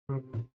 Mhm.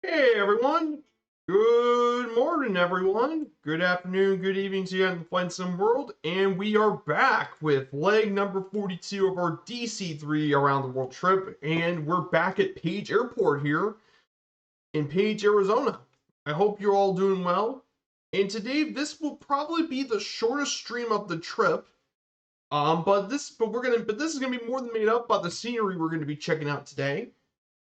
Hey everyone! Good morning, everyone. Good afternoon, good evening to you in the Flight Sim world, and we are back with leg number 42 of our DC-3 around the world trip, and we're back at Page Airport here in Page, Arizona. I hope you're all doing well. And today, this will probably be the shortest stream of the trip. But this is gonna be more than made up by the scenery we're gonna be checking out today.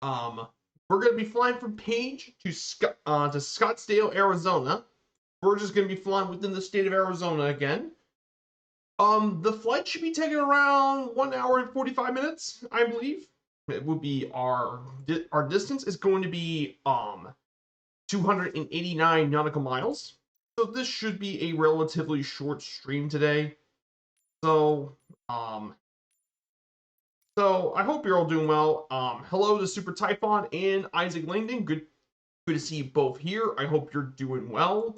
Um, we're going to be flying from Page to Scottsdale, Arizona. We're just going to be flying within the state of Arizona again. The flight should be taking around 1 hour and 45 minutes, I believe. It would be our distance is going to be 289 nautical miles. So this should be a relatively short stream today. So um so I hope you're all doing well. Hello to Super Typhon and Isaac Langdon. Good to see you both here. I hope you're doing well.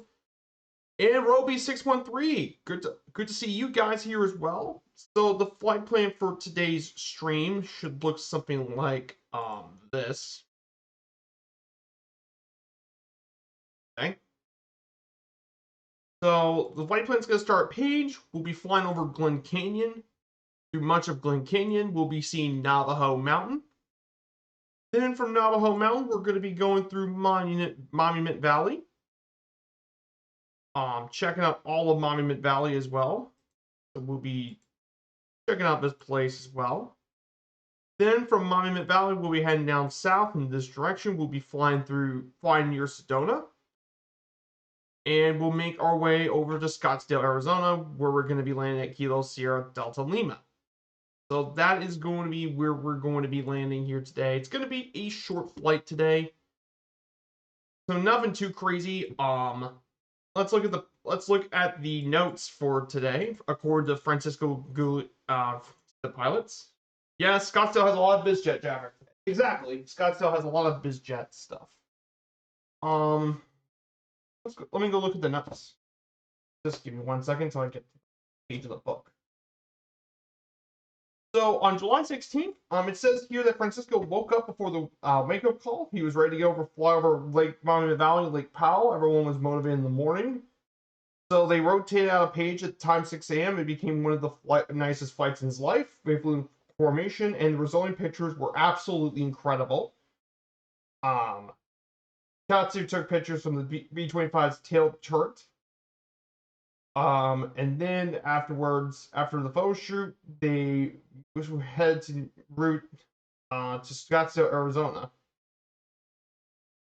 And Roby613, good to see you guys here as well. So the flight plan for today's stream should look something like this. Okay. So the flight plan is going to start at Page. We'll be flying over Glen Canyon. Through much of Glen Canyon, we'll be seeing Navajo Mountain. Then from Navajo Mountain, we're going to be going through Monument Valley. Checking out all of Monument Valley as well. So we'll be checking out this place as well. Then from Monument Valley, we'll be heading down south in this direction. We'll be flying near Sedona. and we'll make our way over to Scottsdale, Arizona, where we're going to be landing at Kilo Sierra Delta Lima. So that is going to be where we're going to be landing here today. It's going to be a short flight today, so nothing too crazy. Let's look at the notes for today, according to Francisco the pilots. Yeah, Scottsdale has a lot of bizjet traffic. Exactly, Scottsdale has a lot of bizjet stuff. Let me go look at the notes. Just give me 1 second until I get to the page of the book. So on July 16th, it says here that Francisco woke up before the wake-up call. He was ready to go fly over Lake Monument Valley, Lake Powell. Everyone was motivated in the morning. So they rotated out a page at time 6 a.m. It became one of the nicest flights in his life. They flew in formation, and the resulting pictures were absolutely incredible. Katsu took pictures from the B-25's tail turret. And then afterwards, after the photo shoot, they head to route to Scottsdale, Arizona.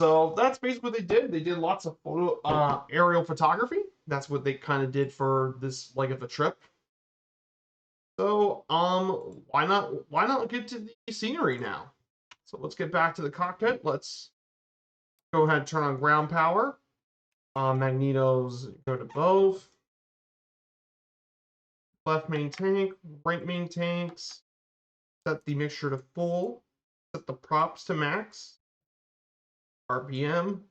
So that's basically what they did. They did lots of aerial photography. That's what they kind of did for this leg of the trip. So why not get to the scenery now? So let's get back to the cockpit. Let's go ahead and turn on ground power. Magnetos go to both. Left main tank, right main tanks. Set the mixture to full. Set the props to max. RPM.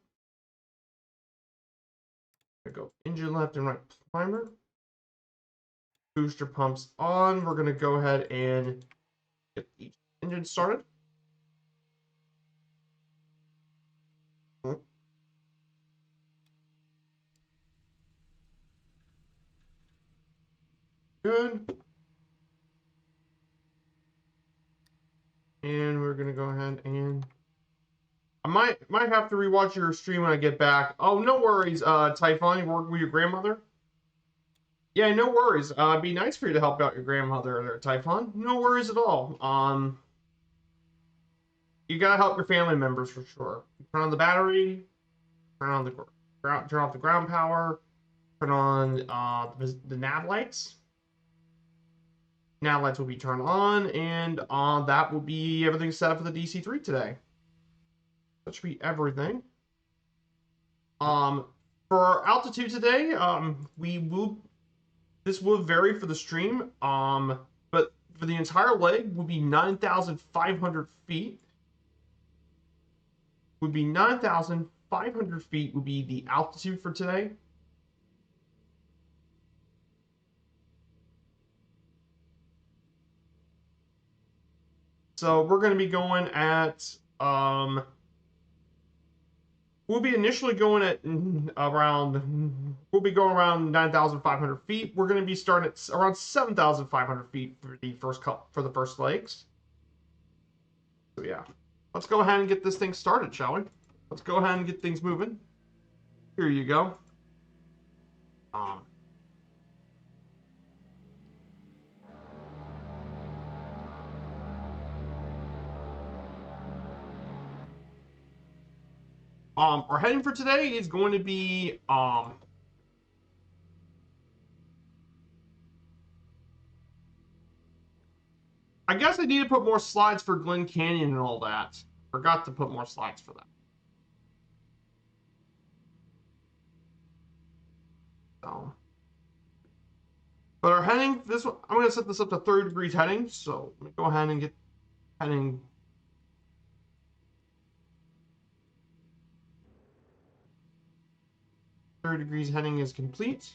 Go engine left and right primer. Booster pumps on. We're gonna go ahead and get each engine started. Good. And we're gonna go ahead and I might have to rewatch your stream when I get back. Oh, no worries, Typhon. You work with your grandmother? Yeah, no worries. It'd be nice for you to help out your grandmother there, Typhon. No worries at all. You gotta help your family members for sure. Turn on the battery. Turn on the turn off the ground power. Turn on the nav lights. Nav lights will be turned on, and that will be everything set up for the DC-3 today. That should be everything. For our altitude today, this will vary for the stream. But for the entire leg would be 9,500 feet. Would be 9,500 feet would be the altitude for today. So we're going to be going at we'll be initially going at we'll be going around 9,500 feet. We're going to be starting at around 7,500 feet for the first legs. So yeah, let's go ahead and get this thing started, shall we? Let's go ahead and get things moving. Here you go. Our heading for today is going to be I guess I need to put more slides for Glen Canyon and all that. Forgot to put more slides for that. So, but our heading, this one, I'm going to set this up to 30 degrees heading. So let me go ahead and get heading. .30 degrees heading is complete.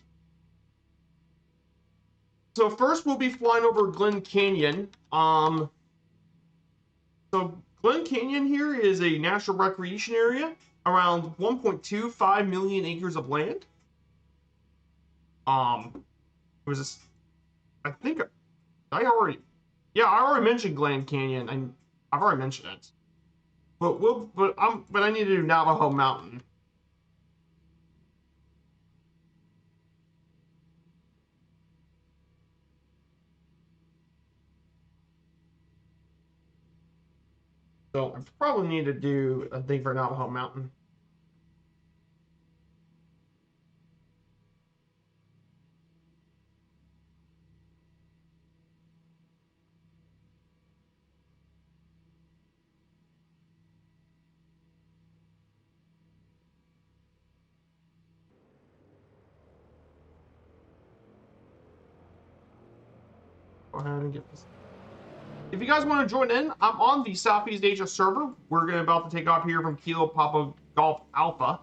So first we'll be flying over Glen Canyon. So Glen Canyon here is a natural recreation area, around 1.25 million acres of land. It was I think I already mentioned Glen Canyon. I've already mentioned it. But I need to do Navajo Mountain. So I probably need to do a thing for Navajo Mountain. Go ahead and get this. If you guys want to join in, I'm on the Southeast Asia server. We're about to take off here from Kilo Papa Golf Alpha.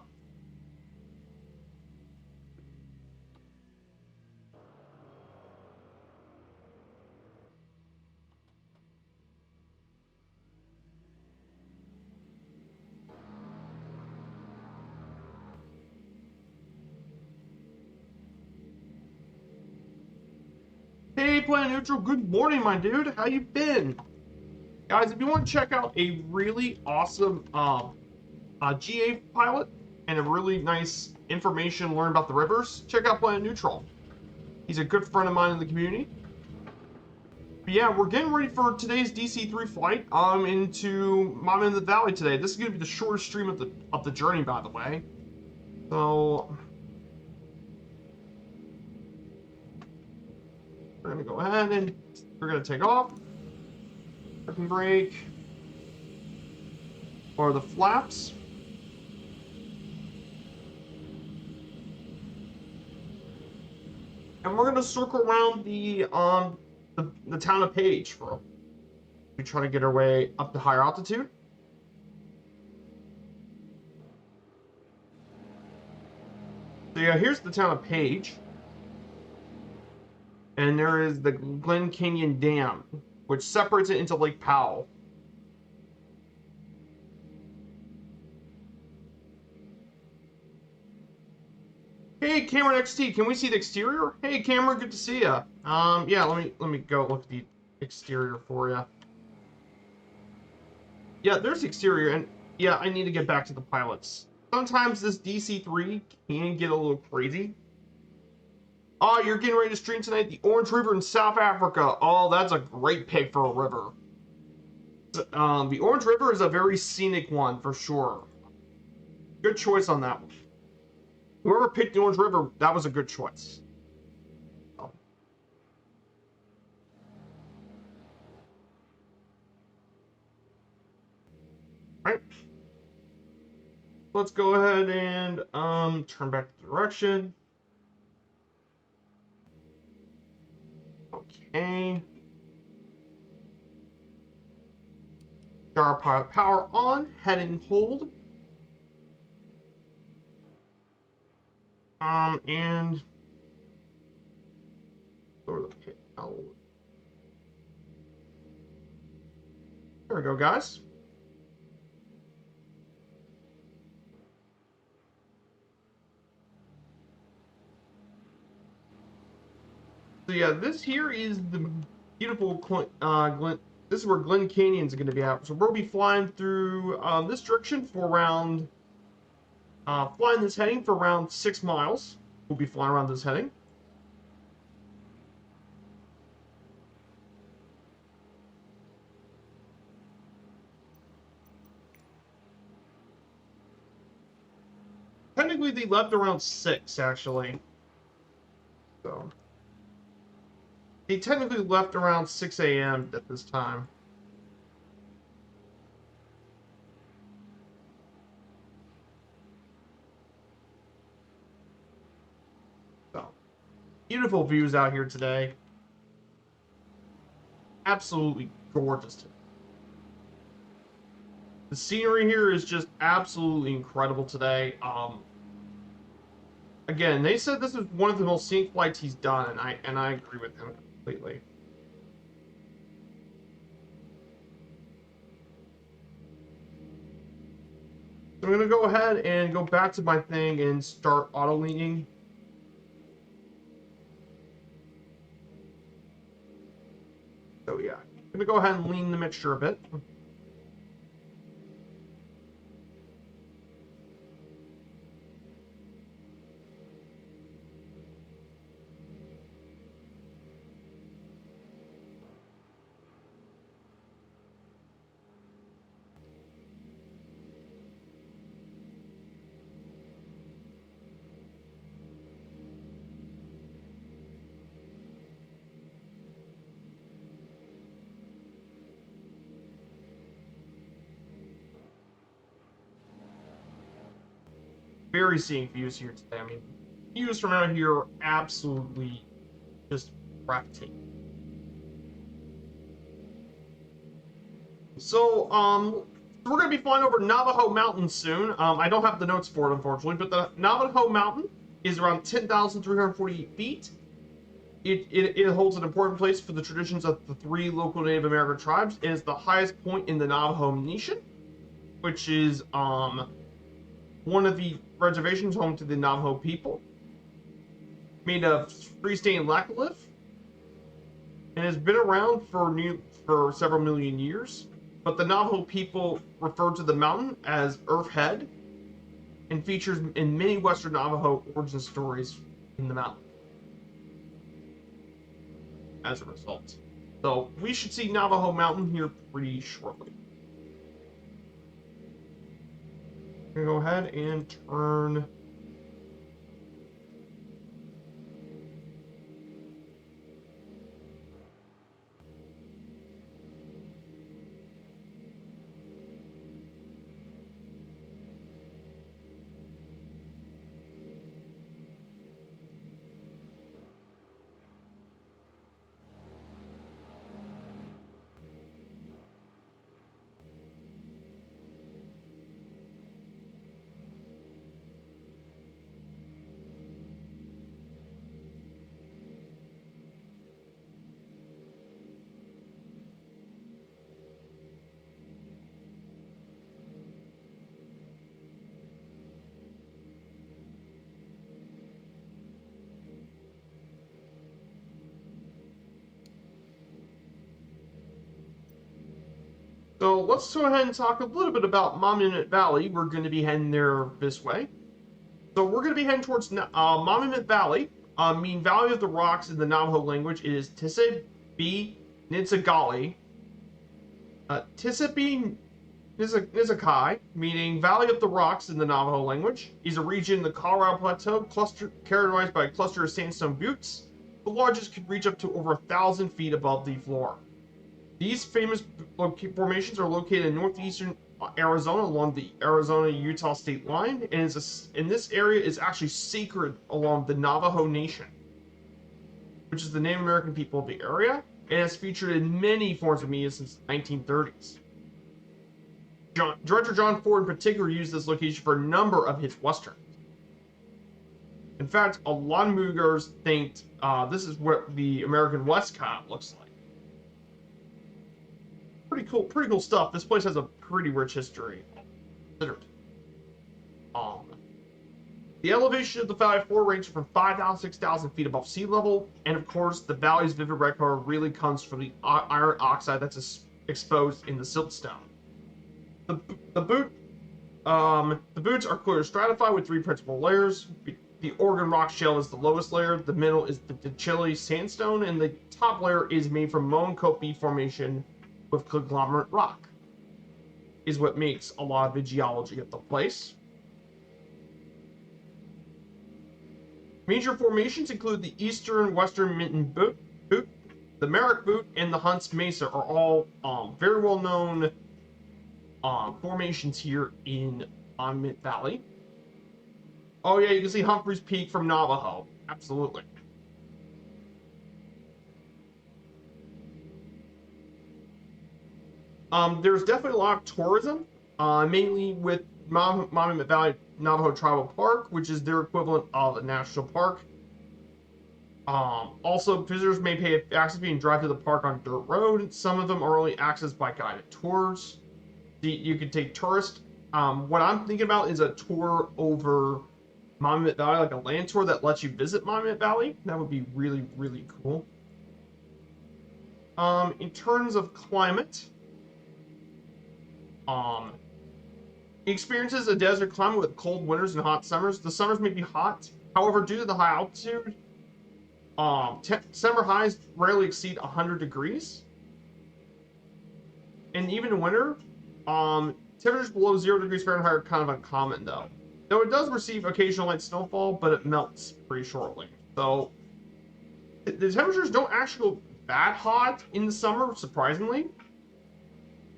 Hey, Planet Neutral, good morning, my dude. How you been? Guys, if you want to check out a really awesome GA pilot and a really nice information learn about the rivers, check out Planet Neutral. He's a good friend of mine in the community. But yeah, we're getting ready for today's DC-3 flight into Mama in the Valley today. This is going to be the shortest stream of the journey, by the way. So we're going to go ahead and we're going to take off. Parking brake. Or the flaps. And we're going to circle around the town of Page for we try to get our way up to higher altitude. So yeah, here's the town of Page. And there is the Glen Canyon Dam, which separates it into Lake Powell. Hey, Cameron XT, can we see the exterior? Hey, Cameron, good to see you. Yeah, let me go look at the exterior for you. Yeah, there's the exterior, and yeah, I need to get back to the pilots. Sometimes this DC-3 can get a little crazy. Oh, you're getting ready to stream tonight? The Orange River in South Africa. Oh, that's a great pick for a river. The Orange River is a very scenic one, for sure. Good choice on that one. Whoever picked the Orange River, that was a good choice. Oh. Right. Let's go ahead and turn back the direction. Okay. Gyro pilot power on, heading hold. And lower the pit. There we go, guys. So yeah, this here is the beautiful Glen. This is where Glen Canyon is going to be at. So we'll be flying through this direction for around, flying this heading for around 6 miles. We'll be flying around this heading. Technically, they left around 6, actually. So they technically left around 6 a.m. at this time. So beautiful views out here today. Absolutely gorgeous today. The scenery here is just absolutely incredible today. Again, they said this is one of the most scenic flights he's done, and I agree with him completely. So I'm gonna go ahead and go back to my thing and start auto leaning. So yeah, I'm gonna go ahead and lean the mixture a bit. Very scenic views here today. I mean, views from out here are absolutely just breathtaking. So we're going to be flying over Navajo Mountain soon. I don't have the notes for it, unfortunately, but the Navajo Mountain is around 10,348 feet. It holds an important place for the traditions of the 3 local Native American tribes. It is the highest point in the Navajo Nation, which is one of the reservations home to the Navajo people, made of freestanding laccolith, and has been around for several million years. But the Navajo people refer to the mountain as Earth Head, and features in many Western Navajo origin stories in the mountain as a result. So we should see Navajo Mountain here pretty shortly. I'm gonna go ahead and turn So let's go ahead and talk a little bit about Monument Valley. We're going to be heading there this way. So we're going to be heading towards Monument Valley. Mean Valley of the Rocks in the Navajo language is Tisibi Nitsagali. Tisibi Nizakai, meaning Valley of the Rocks in the Navajo language, is a region in the Colorado Plateau characterized by a cluster of sandstone buttes. The largest could reach up to over 1,000 feet above the floor. These famous formations are located in northeastern Arizona along the Arizona-Utah state line, and this area is actually sacred along the Navajo Nation, which is the Native American people of the area, and has featured in many forms of media since the 1930s. Director John Ford in particular used this location for a number of his westerns. In fact, a lot of moviegoers think this is what the American West kind of looks like. Pretty cool stuff. This place has a pretty rich history. The elevation of the valley floor ranges from 5,000 to 6,000 feet above sea level, and of course, the valley's vivid red color really comes from the iron oxide that's exposed in the siltstone. The boots are clearly stratified with 3 principal layers. The Oregon rock shell is the lowest layer. The middle is the Chile sandstone, and the top layer is made from Moenkopi formation with conglomerate rock, is what makes a lot of the geology of the place. Major formations include the eastern western Minton Butte, the Merrick Butte, and the Hunts Mesa are all very well known formations here in Monument Valley. Oh yeah, you can see Humphreys Peak from Navajo. Absolutely. There's definitely a lot of tourism, mainly with Monument Valley Navajo Tribal Park, which is their equivalent of a national park. Also, visitors may pay access fee and drive to the park on dirt road. Some of them are only accessed by guided tours. You can take tourists. What I'm thinking about is a tour over Monument Valley, like a land tour that lets you visit Monument Valley. That would be really, really cool. In terms of climate, it experiences a desert climate with cold winters and hot summers. The summers may be hot, however, due to the high altitude, summer highs rarely exceed 100 degrees. And even in winter, temperatures below 0 degrees Fahrenheit are kind of uncommon, though. Though it does receive occasional light snowfall, but it melts pretty shortly. So the temperatures don't actually go that hot in the summer, surprisingly.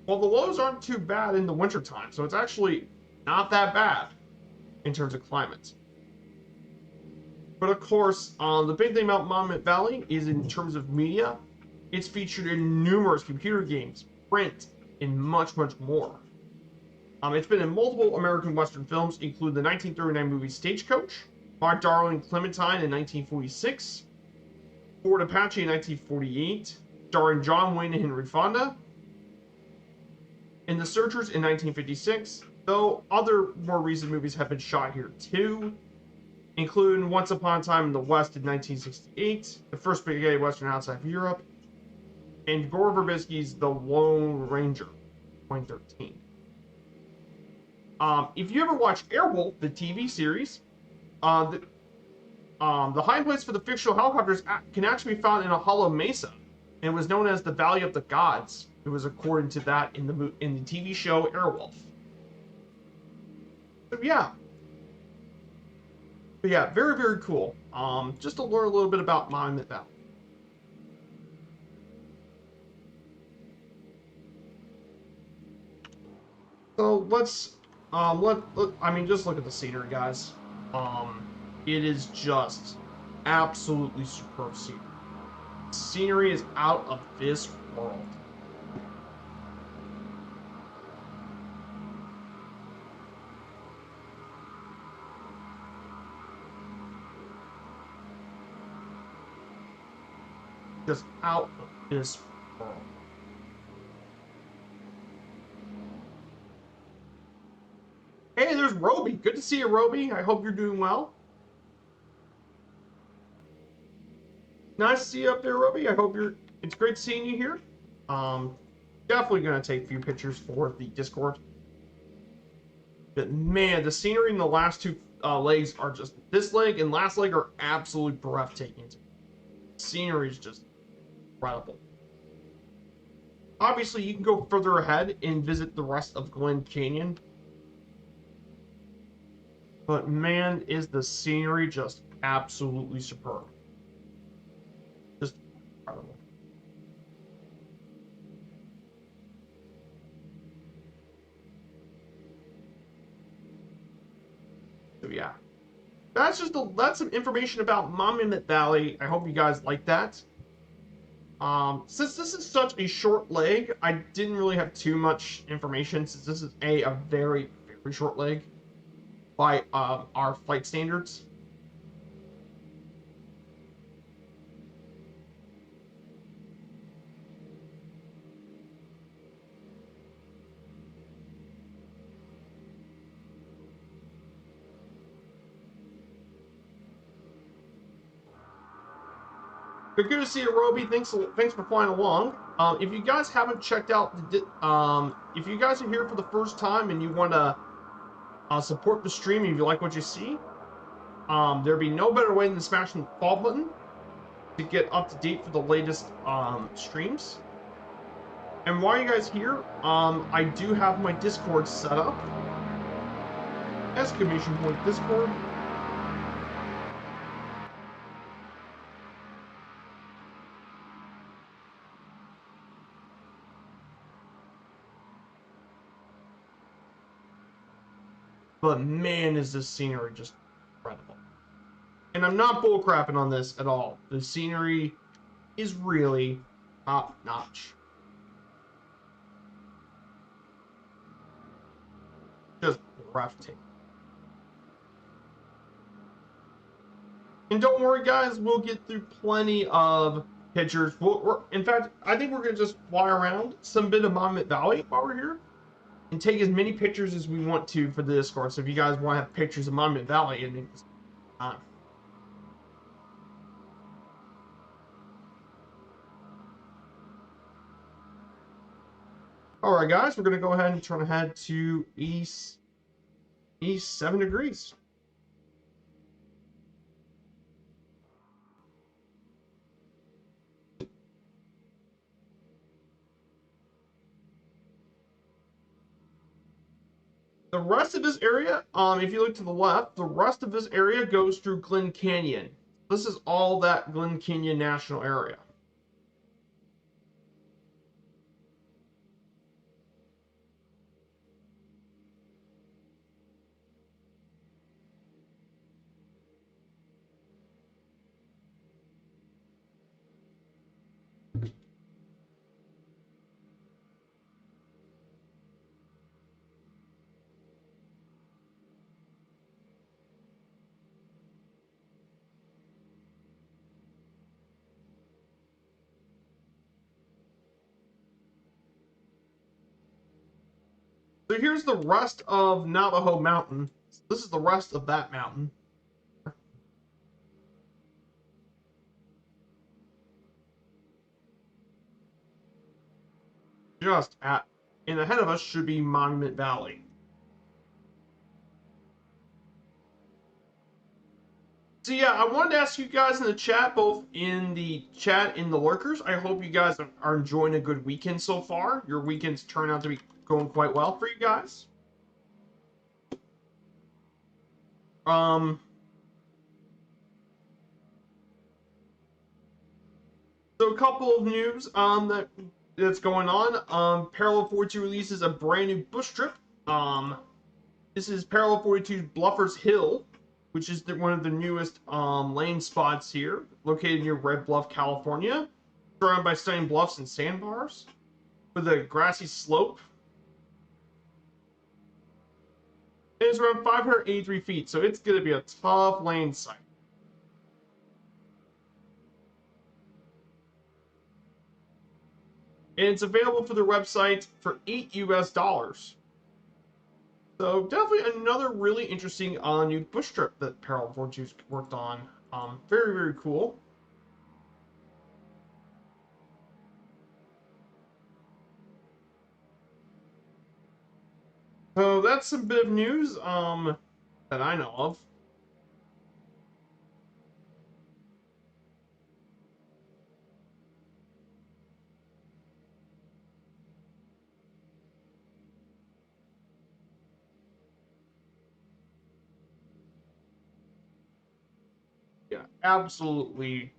Well, the lows aren't too bad in the wintertime, so it's actually not that bad in terms of climate. But of course, the big thing about Monument Valley is in terms of media, it's featured in numerous computer games, print, and much, much more. It's been in multiple American Western films, including the 1939 movie Stagecoach, My Darling Clementine in 1946, Fort Apache in 1948, starring John Wayne and Henry Fonda, and The Searchers in 1956, though other more recent movies have been shot here too, including Once Upon a Time in the West in 1968, the first spaghetti western outside of Europe, and Gore Verbinski's The Lone Ranger, 2013. If you ever watched Airwolf, the TV series, the hiding place for the fictional helicopters can actually be found in a hollow mesa, and it was known as the Valley of the Gods. It was according to that in the TV show Airwolf. So yeah, but yeah, very very cool. Just to learn a little bit about Monument Valley. So let's I mean, just look at the scenery, guys. It is just absolutely superb scenery. Scenery is out of this world. Just out of this world. Hey, there's Roby. Good to see you, Roby. I hope you're doing well. Nice to see you up there, Roby. I hope you're. It's great seeing you here. Definitely gonna take a few pictures for the Discord. But man, the scenery in the last two legs are just. This leg and last leg are absolutely breathtaking. Scenery is just incredible. Obviously, you can go further ahead and visit the rest of Glen Canyon. But man, is the scenery just absolutely superb. Just incredible. So yeah. That's some information about Monument Valley. I hope you guys like that. Since this is such a short leg, I didn't really have too much information since this is a very, very short leg by our flight standards. But good to see you, Roby. Thanks for flying along. If you guys haven't checked out, if you guys are here for the first time and you want to support the stream, if you like what you see, there'd be no better way than smashing the follow button to get up to date for the latest streams. And while you guys here, I do have my Discord set up. Exclamation point Discord. But man, is this scenery just incredible. And I'm not bullcrapping on this at all. The scenery is really top notch. Just breathtaking. And don't worry, guys, we'll get through plenty of pictures. In fact, I think we're going to just fly around some bit of Monument Valley while we're here and take as many pictures as we want to for the Discord. So if you guys want to have pictures of Monument Valley, and it's time. All right, guys, we're going to go ahead and turn ahead to east 7 degrees. The rest of this area, if you look to the left, the rest of this area goes through Glen Canyon. This is all that Glen Canyon National Area. So here's the rest of Navajo Mountain. This is the rest of that mountain. Just at, and ahead of us should be Monument Valley. So yeah, I wanted to ask you guys in the chat, both in the chat and the lurkers. I hope you guys are enjoying a good weekend so far. Your weekends turn out to be going quite well for you guys. Um, so a couple of news that's going on. Parallel 42 releases a brand new bush trip. This is Parallel 42's Bluffers Hill, which is one of the newest lane spots here, located near Red Bluff, California, surrounded by stunning bluffs and sandbars, with a grassy slope. And it's around 583 feet, so it's going to be a tough lane site. And it's available for their website for $8 US. So definitely another really interesting new bush trip that Parallel 42's worked on. Very, very cool. So that's a bit of news that I know of. Yeah, absolutely.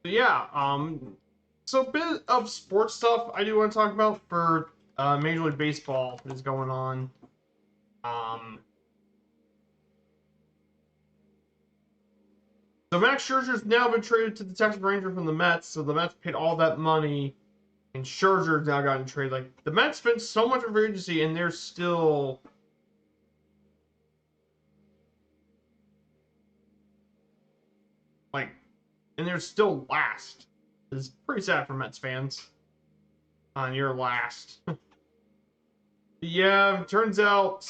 Yeah, so a bit of sports stuff I do want to talk about for Major League Baseball is going on. Um, so Max Scherzer's now been traded to the Texas Rangers from the Mets, so the Mets paid all that money, and Scherzer's now gotten traded. Like the Mets spent so much of free agency, and they're still like, and they're still last. It's pretty sad for Mets fans. On your last. Yeah, turns out,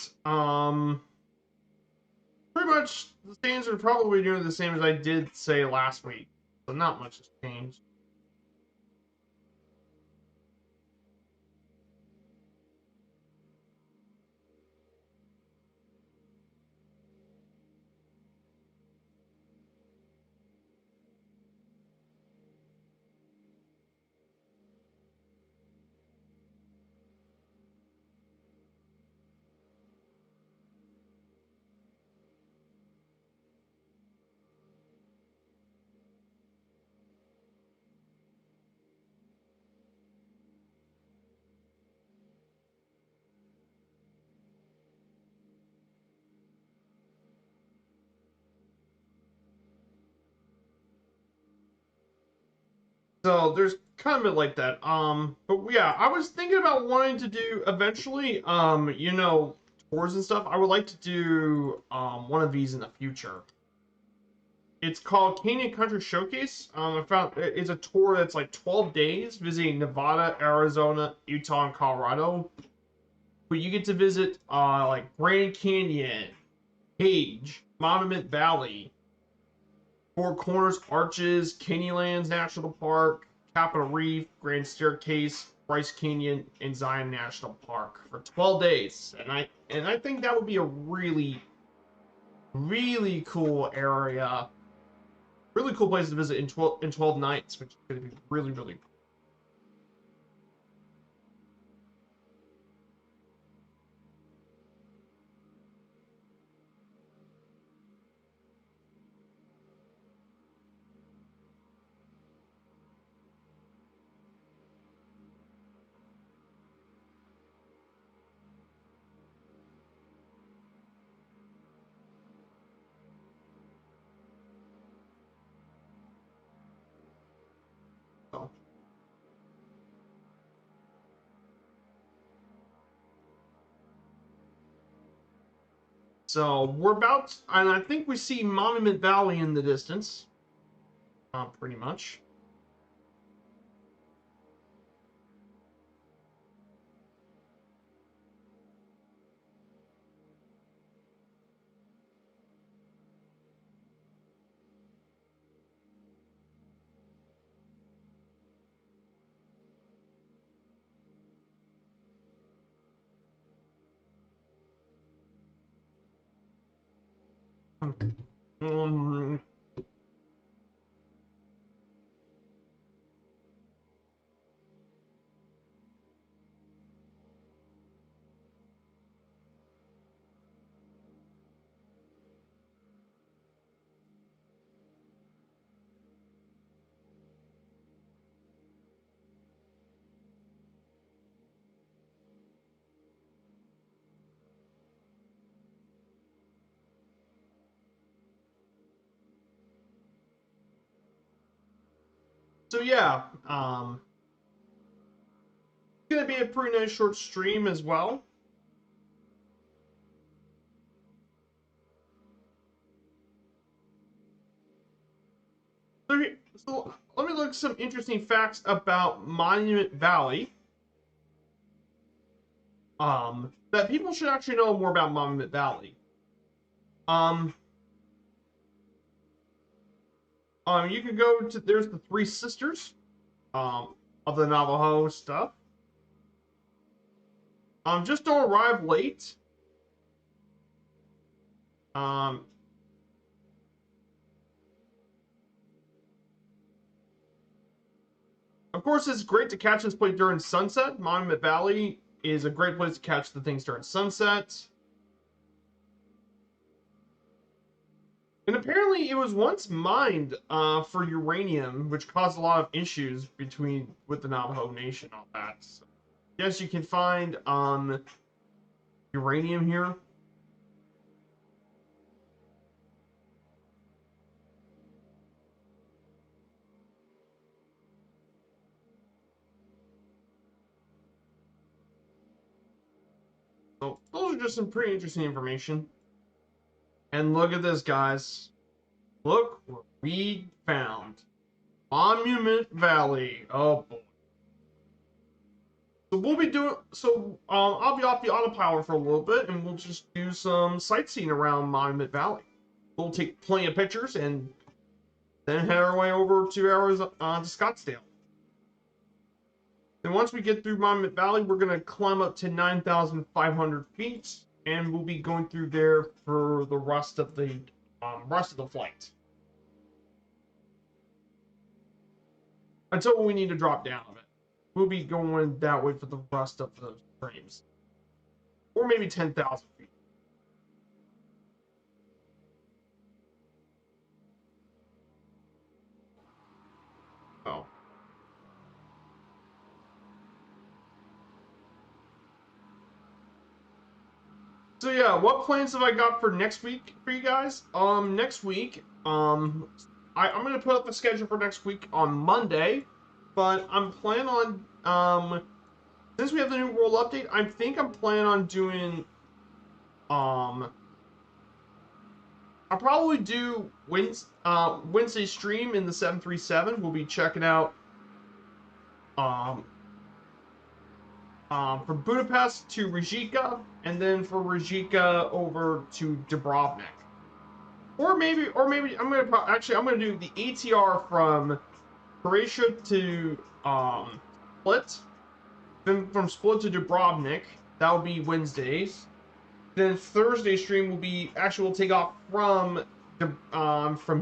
pretty much the standings are probably doing the same as I did say last week. So not much has changed. So there's kind of like that. But yeah, I was thinking about wanting to do eventually, tours and stuff. I would like to do one of these in the future. It's called Canyon Country Showcase. I found it's a tour that's like 12 days visiting Nevada, Arizona, Utah, and Colorado. But you get to visit like Grand Canyon, Page, Monument Valley, Four Corners Arches, Canyonlands National Park, Capitol Reef, Grand Staircase, Bryce Canyon, and Zion National Park for 12 days. And I think that would be a really, really cool area. Really cool place to visit in 12 nights, which is going to be really, really cool. So we're about, and I think we see Monument Valley in the distance, pretty much. Um, so yeah, gonna be a pretty nice short stream as well. So, so let me look at some interesting facts about Monument Valley. That people should actually know more about Monument Valley. Um, you can go to there's the Three Sisters, of the Navajo stuff. Just don't arrive late. Um, of course, it's great to catch this place during sunset. Monument Valley is a great place to catch the things during sunset. And apparently, it was once mined for uranium, which caused a lot of issues between with the Navajo Nation. All that. So, yes, you can find uranium here. So those are just some pretty interesting information. And look at this, guys. Look what we found. Monument Valley. Oh boy. So we'll be doing I'll be off the autopilot for a little bit and we'll just do some sightseeing around Monument Valley. We'll take plenty of pictures and then head our way over 2 hours to Scottsdale. Then once we get through Monument Valley, we're gonna climb up to 9,500 feet and we'll be going through there for the rest of the flight. Until we need to drop down of it. We'll be going that way for the rest of those frames. Or maybe 10,000 feet. Oh. So yeah, what plans have I got for next week for you guys? Next week, I'm gonna put up the schedule for next week on Monday. but I'm planning on since we have the new world update, I think I'm planning on doing um I'll probably do Wednesday stream in the 737. We'll be checking out um from Budapest to Rijeka, and then from Rijeka over to Dubrovnik. Or maybe I'm gonna do the ATR from Croatia to Split, then from Split to Dubrovnik. That will be Wednesdays. Then Thursday stream will be actually we'll take off from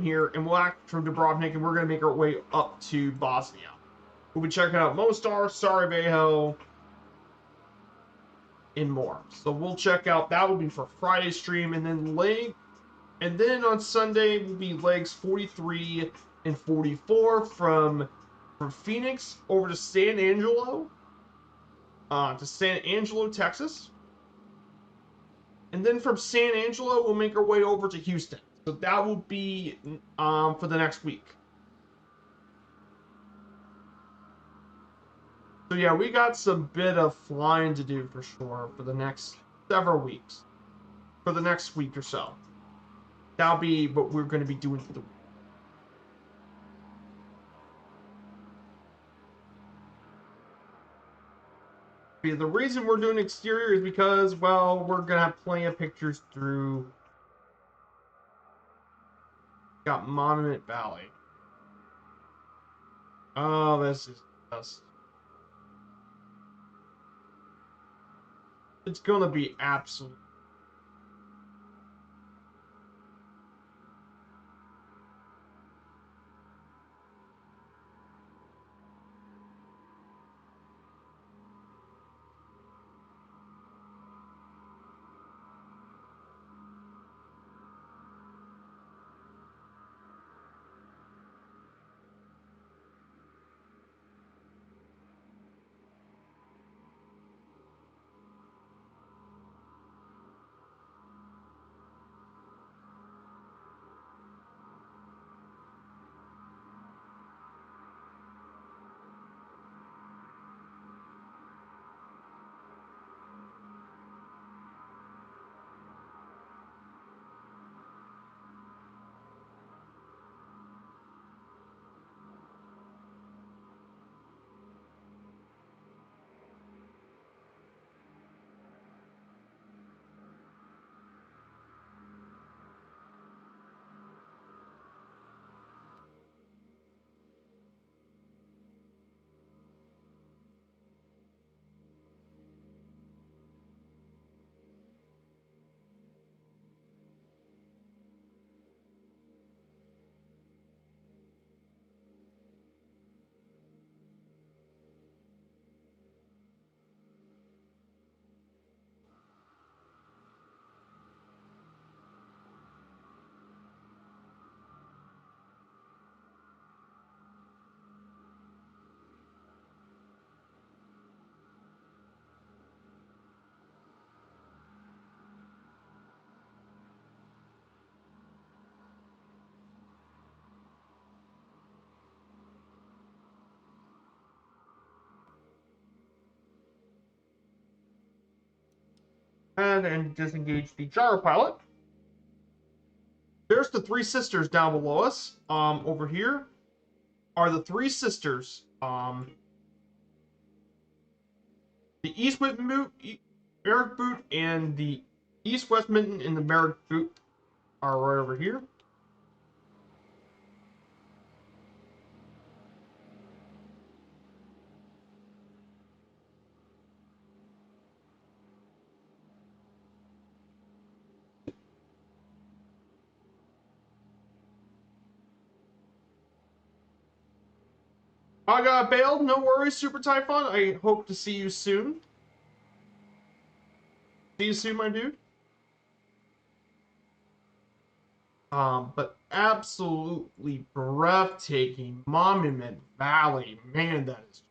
here, and we'll act from Dubrovnik, and we're gonna make our way up to Bosnia. We'll be checking out Mostar, Sarajevo, and more. So we'll check out that will be for Friday stream, and then on Sunday will be legs 43 and 44 from Phoenix over to San Angelo, Texas. And then from San Angelo, we'll make our way over to Houston. So that will be for the next week. So yeah, we got some bit of flying to do for sure for the next several weeks. For the next week or so. That'll be what we're going to be doing for the week. The reason we're doing exterior is because, well, we're going to have plenty of pictures through. Got Monument Valley. Oh, this is just. It's going to be absolute. And disengage the gyro pilot. There's the three sisters down below us. Over here are the three sisters. The East Winton boot, Merrick boot, and the East West Minton and the Merrick boot are right over here. I got bailed. No worries, Super Typhon. I hope to see you soon. See you soon, my dude. But absolutely breathtaking Monument Valley. Man, that is.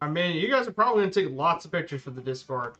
I mean, you guys are probably going to take lots of pictures for the Discord.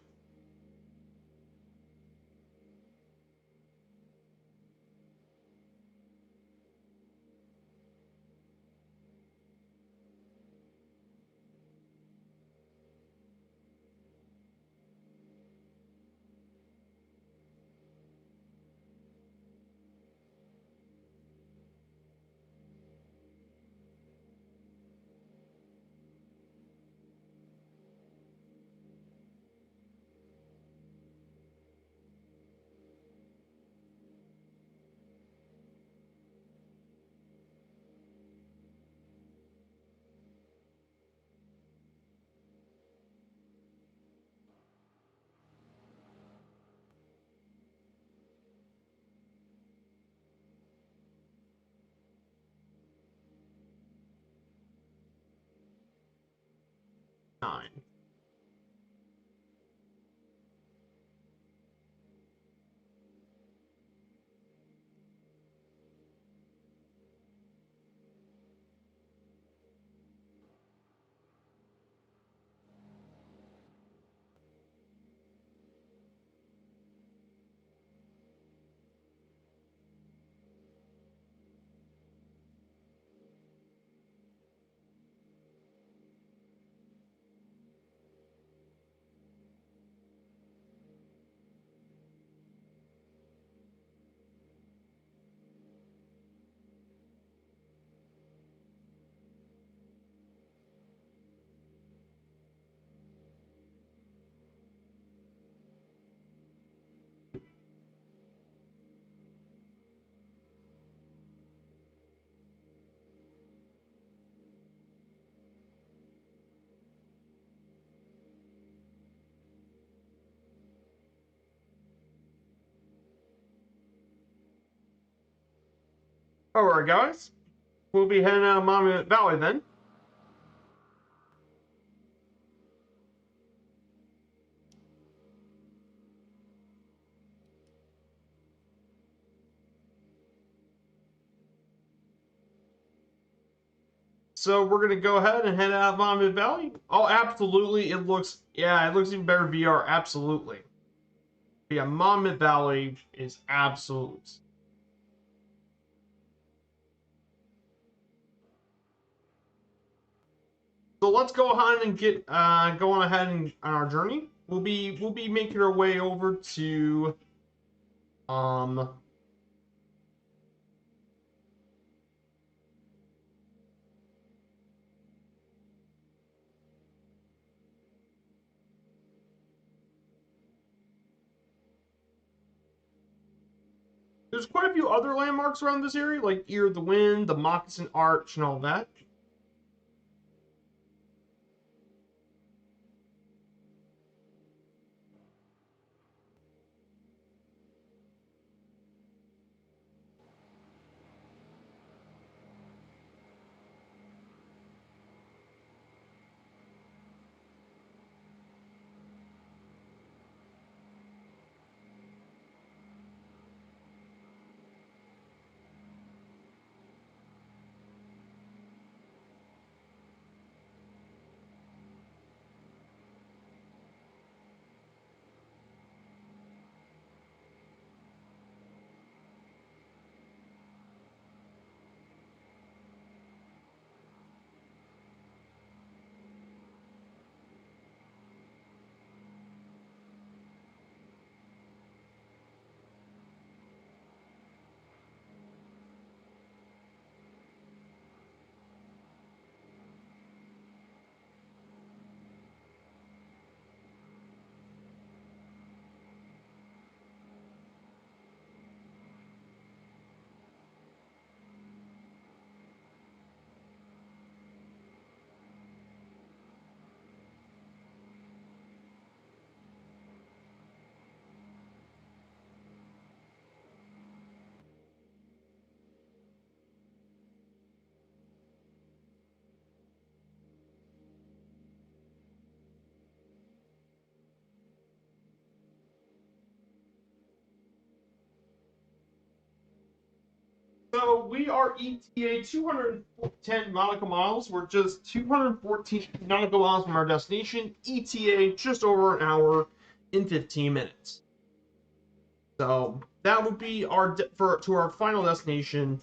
Nine. Alright, guys. We'll be heading out of Monument Valley then. So we're gonna go ahead and head out of Monument Valley. Oh, absolutely! It looks even better VR. Absolutely. But yeah, Monument Valley is absolute. So let's go ahead and get going ahead and on our journey. We'll be making our way over to um. There's quite a few other landmarks around this area, like Ear of the Wind, the Moccasin Arch, and all that. So we are ETA 210 nautical miles. We're just 214 nautical miles from our destination. ETA just over an hour in 15 minutes. So that would be our to our final destination.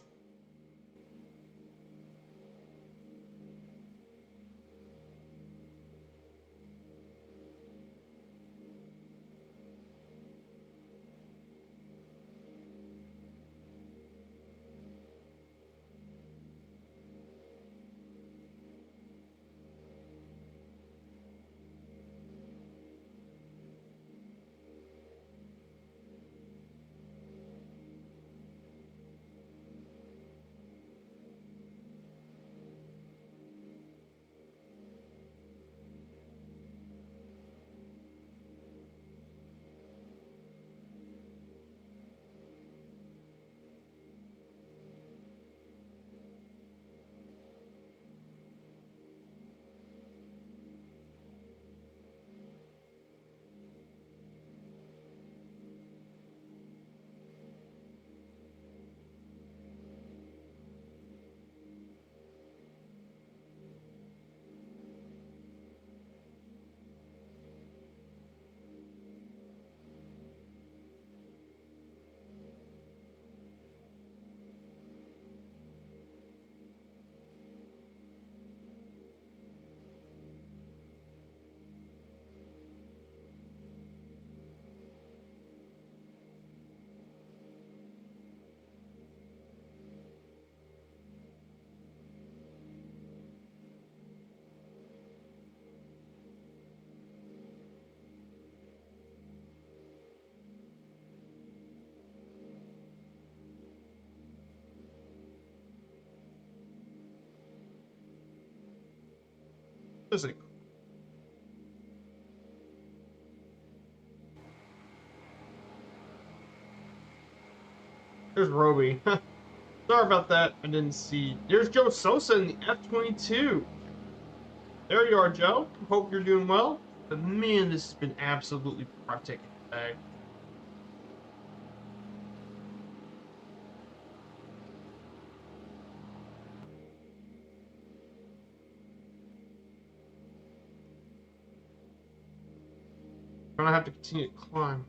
There's Roby. Sorry about that. I didn't see. There's Joe Sosa in the F-22. There you are, Joe. Hope you're doing well. But man, this has been absolutely breathtaking today. I'm gonna have to continue to climb.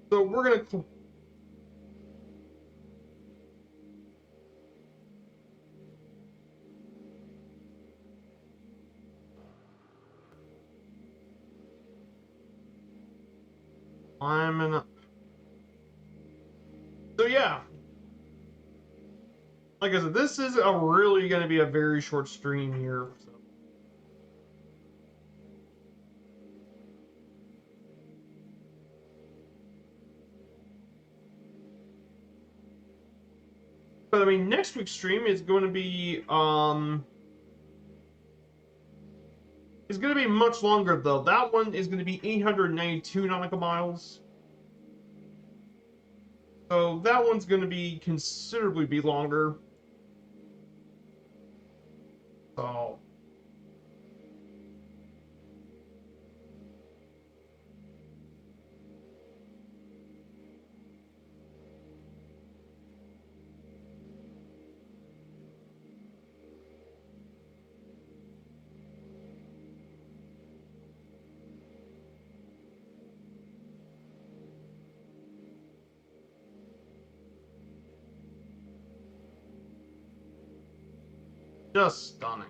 So we're gonna. Climbing up. So yeah, like I said, this is really going to be a very short stream here. So. But I mean, next week's stream is going to be is going to be much longer though. That one is going to be 892 nautical miles. So that one's going to be considerably longer. So just stunning.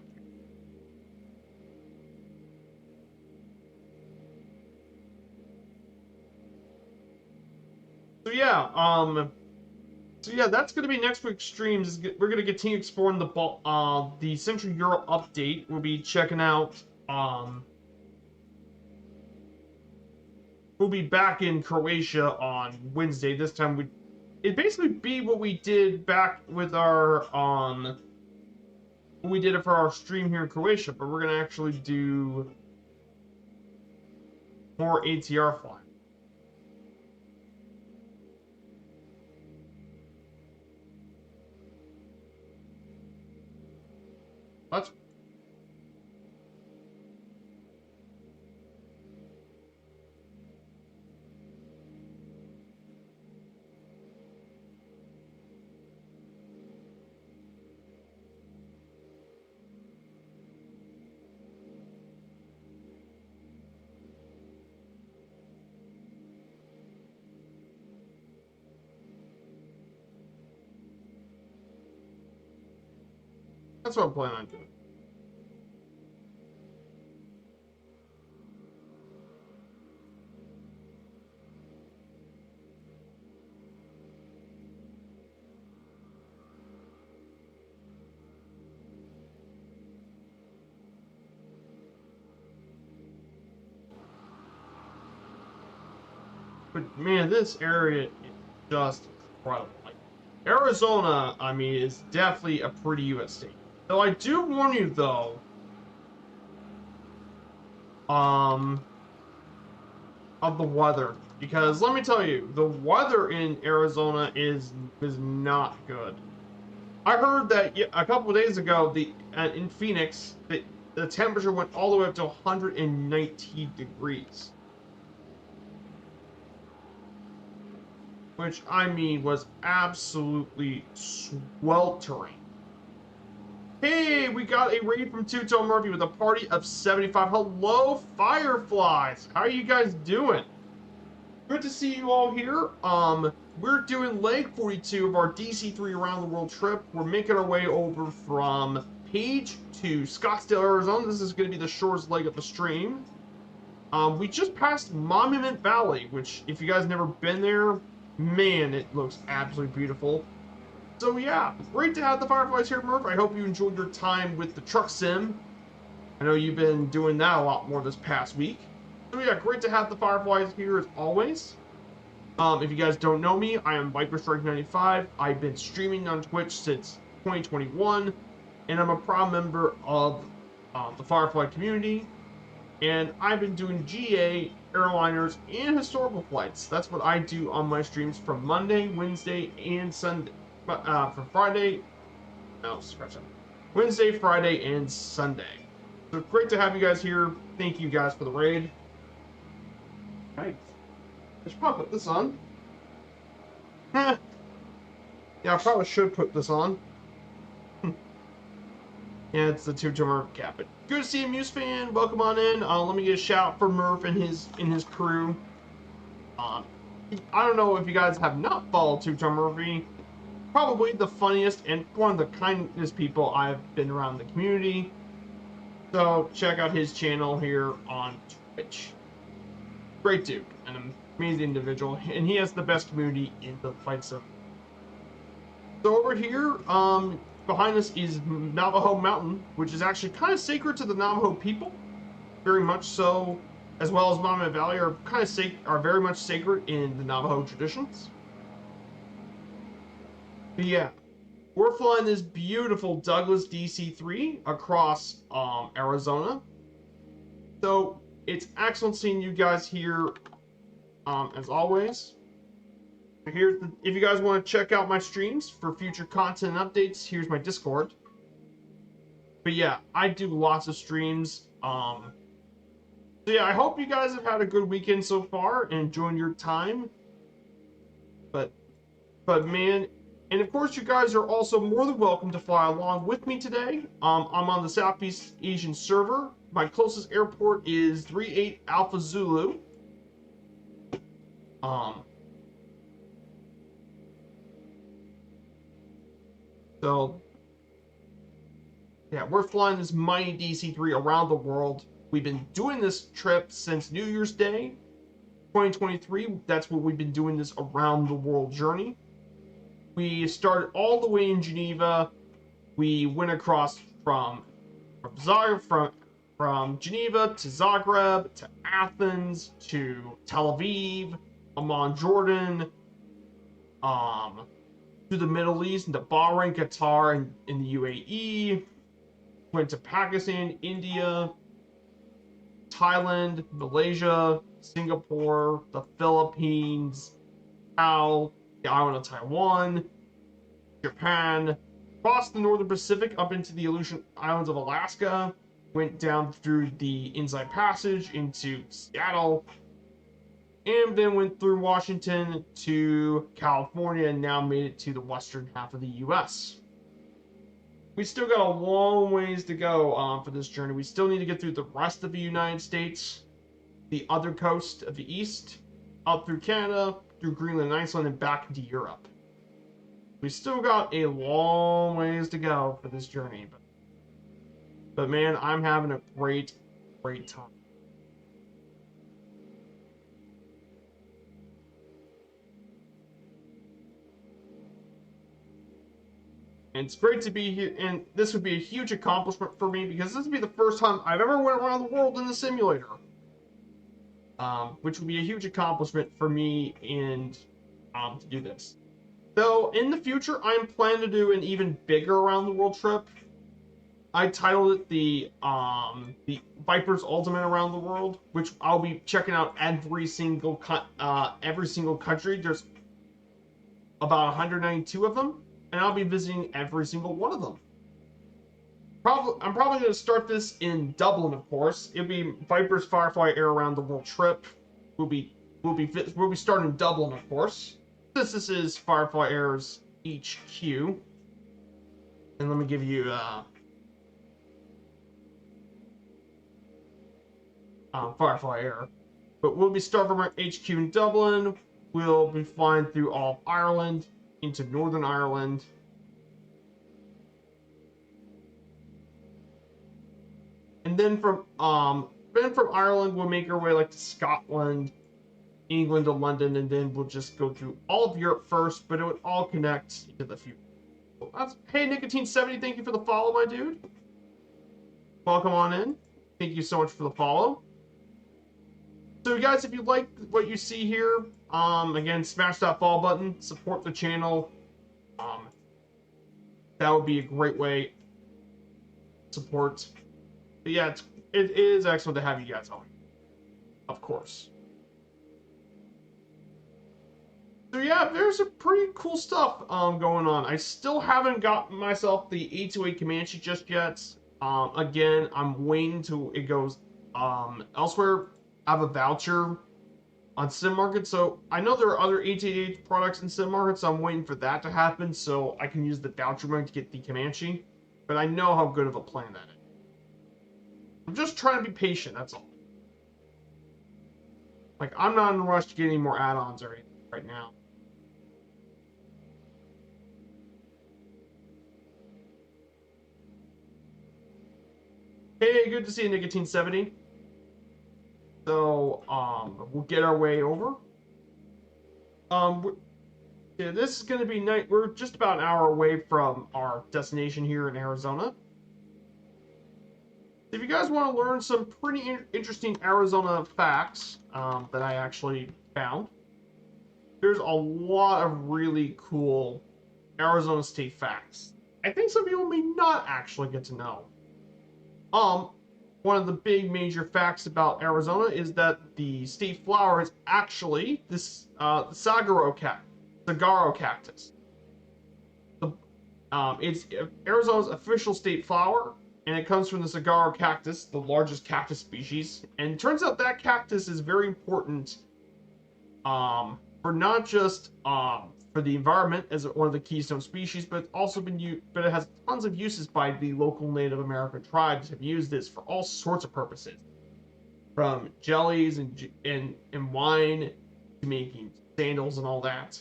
So yeah, that's gonna be next week's streams. We're gonna continue exploring the Central Europe update. We'll be checking out. We'll be back in Croatia on Wednesday. This time it basically be what we did back with our we did it for our stream here in Croatia, but we're gonna actually do more ATR flying. That's what I'm planning on doing. But man, this area is just incredible. Like Arizona, I mean, is definitely a pretty U.S. state. Though I do warn you, though, um, of the weather, because let me tell you, the weather in Arizona is not good. I heard that a couple of days ago, in Phoenix, the temperature went all the way up to 119 degrees. Which, I mean, was absolutely sweltering. Hey, we got a raid from Two-Tone Murphy with a party of 75. Hello, Fireflies. How are you guys doing? Good to see you all here. We're doing leg 42 of our DC-3 around the world trip. We're making our way over from Page to Scottsdale, Arizona. This is going to be the shortest leg of the stream. We just passed Monument Valley, which, if you guys never been there, man, it looks absolutely beautiful. So yeah, great to have the Fireflies here, Murph. I hope you enjoyed your time with the truck sim. I know you've been doing that a lot more this past week. So yeah, great to have the Fireflies here as always. If you guys don't know me, I am ViperStrike95. I've been streaming on Twitch since 2021, and I'm a proud member of the Firefly community. And I've been doing GA, airliners, and historical flights. That's what I do on my streams from Monday, Wednesday, and Sunday. For Friday, no, scratch that. Wednesday, Friday, and Sunday. So great to have you guys here. Thank you guys for the raid. Right. I should probably put this on. Yeah, I probably should put this on. Yeah, it's the Two-Tone Murph cap. But good to see you, Muse fan. Welcome on in. Let me get a shout for Murph and his crew. I don't know if you guys have not followed Two-Tone Murphy. Probably the funniest and one of the kindest people I've been around the community. So check out his channel here on Twitch. Great dude, an amazing individual, and he has the best community in the fight sim. So over here, behind us is Navajo Mountain, which is actually kind of sacred to the Navajo people, very much so, as well as Monument Valley are are very much sacred in the Navajo traditions. But yeah, we're flying this beautiful Douglas DC-3 across Arizona. So it's excellent seeing you guys here, as always. If you guys want to check out my streams for future content and updates, here's my Discord. But yeah, I do lots of streams. So yeah, I hope you guys have had a good weekend so far and enjoying your time. But man, and of course you guys are also more than welcome to fly along with me today. I'm on the Southeast Asian server. My closest airport is 38 Alpha Zulu. So yeah, we're flying this mighty DC-3 around the world. We've been doing this trip since New Year's Day, 2023. That's what we've been doing this around the world journey. We started all the way in Geneva. We went across from Geneva to Zagreb to Athens to Tel Aviv, Amman, Jordan, to the Middle East, into Bahrain, Qatar, and in the UAE. Went to Pakistan, India, Thailand, Malaysia, Singapore, the Philippines, Palau, the island of Taiwan, Japan, crossed the northern Pacific up into the Aleutian Islands of Alaska, went down through the Inside Passage into Seattle, and then went through Washington to California and now made it to the western half of the US. We still got a long ways to go for this journey. We still need to get through the rest of the United States, the other coast of the East, up through Canada, through Greenland and Iceland, and back into Europe. We still got a long ways to go for this journey. But man, I'm having a great time. And it's great to be here, and this would be a huge accomplishment for me because this would be the first time I've ever went around the world in the simulator. Which would be a huge accomplishment for me and to do this. Though in the future, I'm planning to do an even bigger around the world trip. I titled it the Viper's Ultimate Around the World, which I'll be checking out every single country. There's about 192 of them. And I'll be visiting every single one of them. I'm probably going to start this in Dublin, of course. It'll be Viper's Firefly Air Around the World trip. We'll be starting in Dublin, of course. This is Firefly Air's HQ. And let me give you Firefly Air. But we'll be starting from our HQ in Dublin. We'll be flying through all of Ireland, into Northern Ireland. And then from Ireland, we'll make our way like to Scotland, England to London, and then we'll just go through all of Europe first, but it would all connect to the future. Hey, Nicotine70, thank you for the follow, my dude. Welcome on in. Thank you so much for the follow. So guys, if you like what you see here, again, smash that follow button, support the channel. That would be a great way to support. But yeah, it is excellent to have you guys on, of course. So yeah, there's a pretty cool stuff going on. I still haven't gotten myself the 828 Comanche just yet. Again, I'm waiting till it goes elsewhere. I have a voucher on Sim Market, so I know there are other 888 products in Sim Market, so I'm waiting for that to happen so I can use the voucher money to get the Comanche. But I know how good of a plan that is. I'm just trying to be patient, that's all. Like, I'm not in a rush to get any more add-ons or anything right now. Hey, good to see you, Nicotine70. So, we'll get our way over. Yeah, this is going to be night. We're just about an hour away from our destination here in Arizona. If you guys want to learn some pretty interesting Arizona facts that I actually found, there's a lot of really cool Arizona state facts. I think some people may not actually get to know. One of the big major facts about Arizona is that the state flower is actually this the saguaro cat. saguaro cactus. It's Arizona's official state flower, and it comes from the saguaro cactus, the largest cactus species. And it turns out that cactus is very important for not just for the environment as one of the keystone species, but it's also been used, but it has tons of uses by the local Native American tribes have used this for all sorts of purposes, from jellies and wine to making sandals and all that.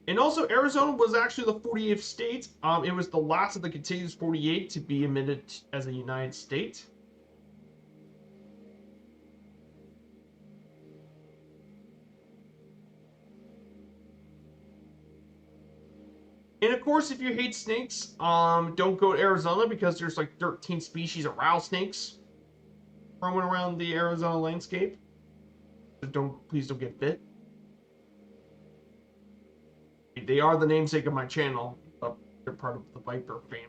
And also, Arizona was actually the 48th state. It was the last of the contiguous 48 to be admitted as a United State. And of course, if you hate snakes, don't go to Arizona because there's like 13 species of rattlesnakes roaming around the Arizona landscape. So please don't get bit. They are the namesake of my channel, but they're part of the Viper family.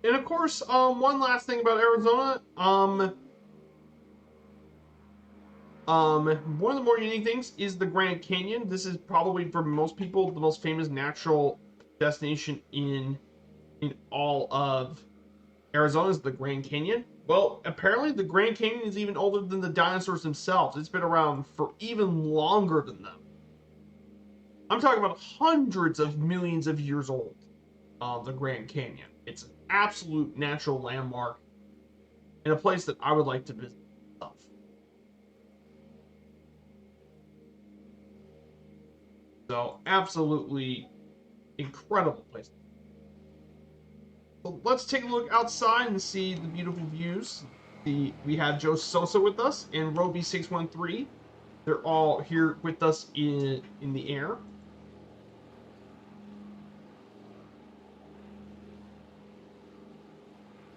And of course, one last thing about Arizona, one of the more unique things is the Grand Canyon. This is probably for most people the most famous natural destination in all of Arizona is the Grand Canyon. Well, apparently the Grand Canyon is even older than the dinosaurs themselves. It's been around for even longer than them. I'm talking about hundreds of millions of years old. The Grand Canyon. It's an absolute natural landmark and a place that I would like to visit myself. So, absolutely incredible place. So let's take a look outside and see the beautiful views. We have Joe Sosa with us and Roby613. They're all here with us in the air.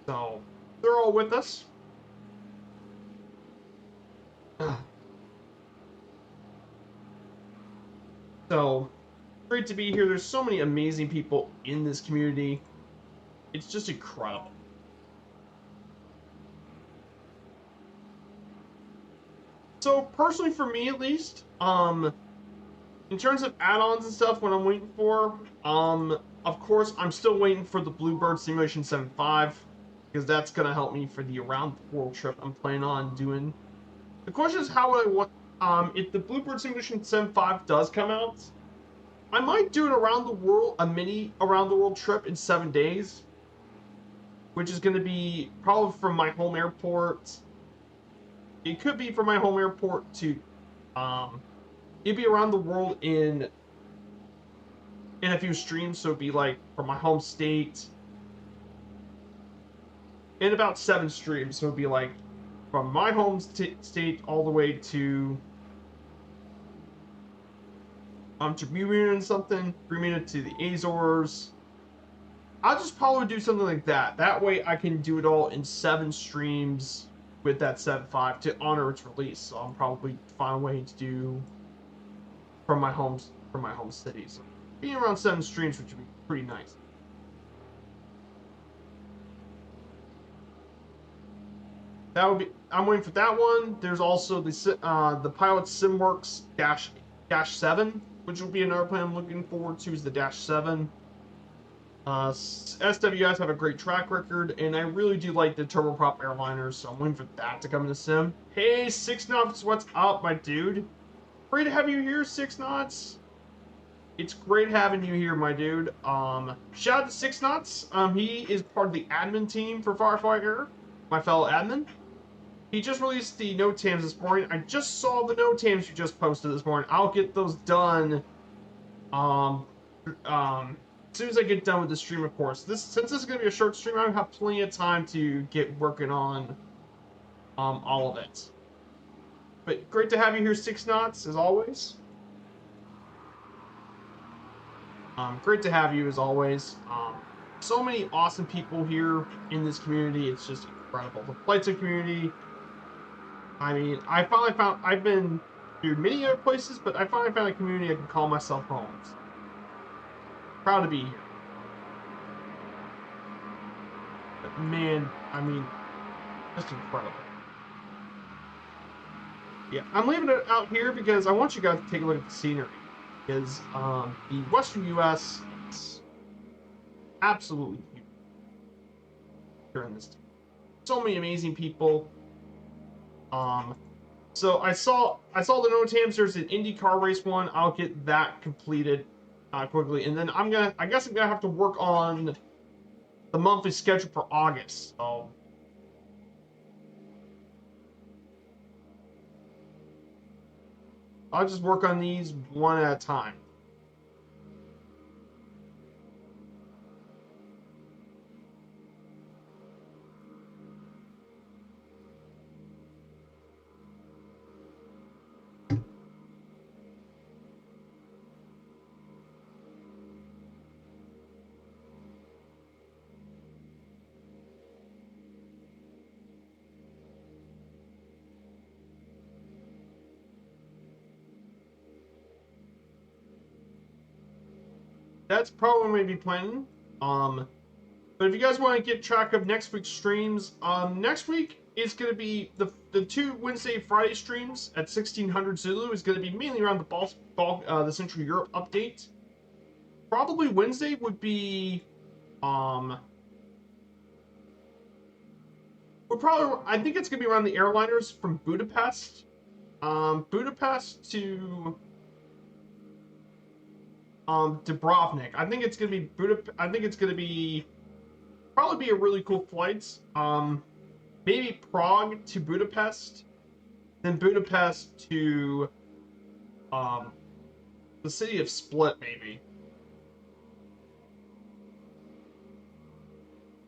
So they're all with us. So great to be here. There's so many amazing people in this community. It's just incredible. So personally, for me at least, in terms of add-ons and stuff, what I'm waiting for, of course, I'm still waiting for the Bluebird Simulation 7.5 because that's gonna help me for the around the world trip I'm planning on doing. The question is how would I want, if the Bluebird Simulation 7.5 does come out, I might do it around the world, a mini around the world trip in 7 days, which is going to be probably from my home airport. It could be from my home airport to, it'd be around the world in a few streams. So it'd be like from my home state in about 7 streams. So it'd be like from my home state all the way to Bermuda and something, Bermuda to the Azores. I'll just probably do something like that. That way I can do it all in 7 streams with that 7.5 to honor its release. So I'll probably find a way to do from my home city. So being around 7 streams, which would be pretty nice. That would be. I'm waiting for that one. There's also the Pilot SimWorks -7, which will be another plan I'm looking forward to. Is the -7. SWS have a great track record, and I really do like the turboprop airliners, so I'm waiting for that to come into Sim. Hey, 6 Knots, what's up, my dude? Great to have you here, 6 Knots. It's great having you here, my dude. Shout out to 6 Knots. He is part of the admin team for Firefly Air, my fellow admin. He just released the note tams this morning. I just saw the note tams you just posted this morning. I'll get those done. As soon as I get done with the stream, of course. Since this is going to be a short stream, I have plenty of time to get working on all of it. But great to have you here, 6 Knots, as always. Great to have you, as always. So many awesome people here in this community. It's just incredible. The flight sim community. I mean, I finally found. I've been to many other places, but I finally found a community I can call myself home. So, proud to be here. But man, I mean, just incredible. Yeah, I'm leaving it out here because I want you guys to take a look at the scenery. Because the Western U.S. is absolutely beautiful during this time. So many amazing people. Um, so I saw the No Hamsters in IndyCar race one. I'll get that completed quickly, and then I guess I'm gonna have to work on the monthly schedule for August. So I'll just work on these one at a time. That's probably what I'm gonna be planning. Um, But if you guys want to get track of next week's streams, next week is going to be the two Wednesday Friday streams at 1600 Zulu is going to be mainly around the Central Europe update. Probably Wednesday would be I think it's going to be around the airliners from Budapest, Budapest to Dubrovnik. I think it's going to be I think it's going to be probably be a really cool flight. Maybe Prague to Budapest, then Budapest to um, the city of Split, maybe.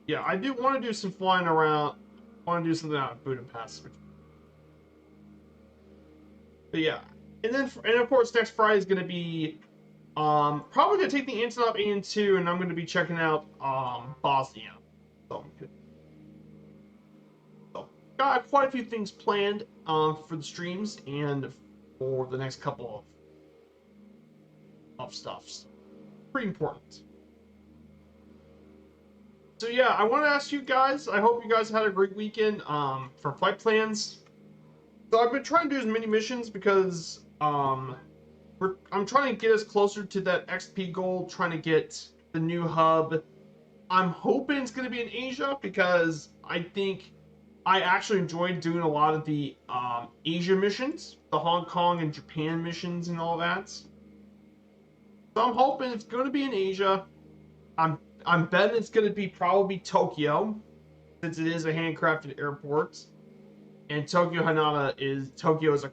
Yeah, I do want to do some flying around. I want to do something out of Budapest. But yeah, and of course next Friday is going to be probably going to take the Antonov AN2, and I'm going to be checking out Bosnia. So got quite a few things planned for the streams and for the next couple of stuffs. Pretty important. So yeah, I want to ask you guys. I hope you guys had a great weekend for flight plans. So I've been trying to do as many missions because I'm trying to get us closer to that XP goal. Trying to get the new hub. I'm hoping it's going to be in Asia because I think I actually enjoyed doing a lot of the Asia missions, the Hong Kong and Japan missions, and all that. So I'm hoping it's going to be in Asia. I'm betting it's going to be probably Tokyo, since it is a handcrafted airport. And Tokyo is a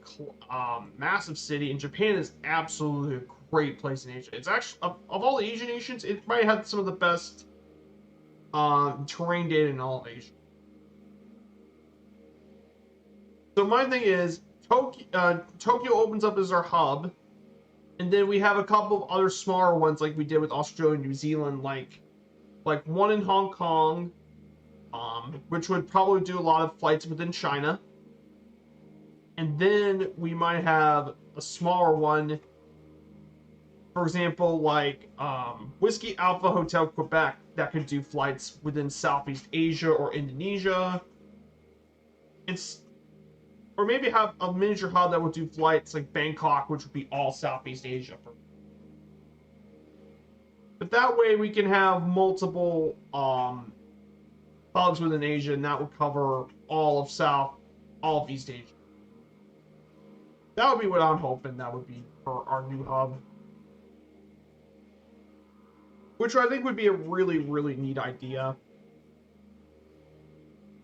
massive city, and Japan is absolutely a great place in Asia. It's actually of all the Asian nations, it might have some of the best terrain data in all of Asia. So my thing is Tokyo opens up as our hub, and then we have a couple of other smaller ones like we did with Australia and New Zealand, like one in Hong Kong, which would probably do a lot of flights within China. And then we might have a smaller one, for example, like Whiskey Alpha Hotel Quebec, that could do flights within Southeast Asia or Indonesia. Or maybe have a miniature hub that would do flights like Bangkok, which would be all Southeast Asia. But that way we can have multiple hubs within Asia, and that would cover all of East Asia. That would be what I'm hoping that would be for our new hub. Which I think would be a really, really neat idea.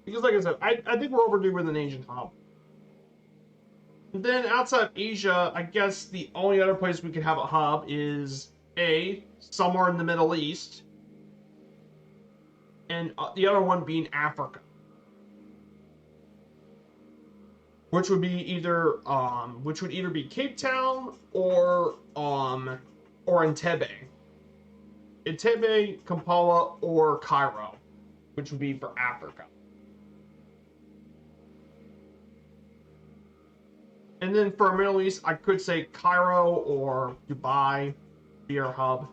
Because like I said, I think we're overdue with an Asian hub. And then outside of Asia, I guess the only other place we could have a hub is somewhere in the Middle East, and the other one being Africa, which would either be Cape Town or Entebbe, Kampala, or Cairo, which would be for Africa. And then for Middle East, I could say Cairo or Dubai be our hub.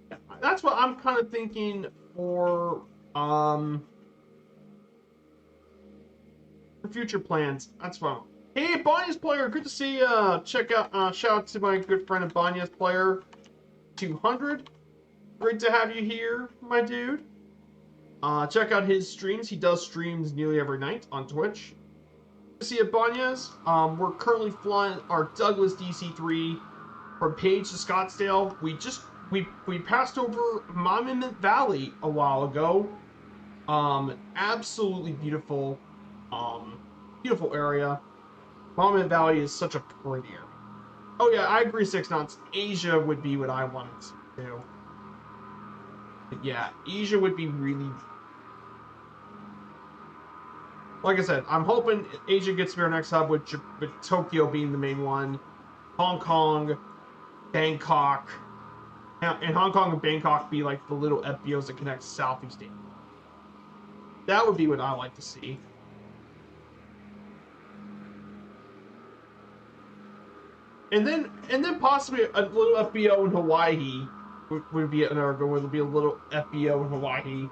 Yeah, that's what I'm kind of thinking um for future plans. That's fine. Hey, Banya's player, good to see you. Check out, shout out to my good friend and Banya's player 200. Great to have you here, my dude. Check out his streams. He does streams nearly every night on Twitch. Good to see you, Banya's. We're currently flying our Douglas DC-3 from Page to Scottsdale. We passed over Monument Valley a while ago. Absolutely beautiful. Beautiful area. Monument Valley is such a pretty area. Oh yeah, I agree. 6 knots. Asia would be what I wanted to do. But yeah, Asia would be really. Like I said, I'm hoping Asia gets their next hub with Tokyo being the main one, Hong Kong, Bangkok, and Hong Kong and Bangkok be like the little FBOs that connect Southeast Asia. That would be what I like to see. And then possibly a little FBO in Hawaii would be another good one. Would be a little FBO in Hawaii.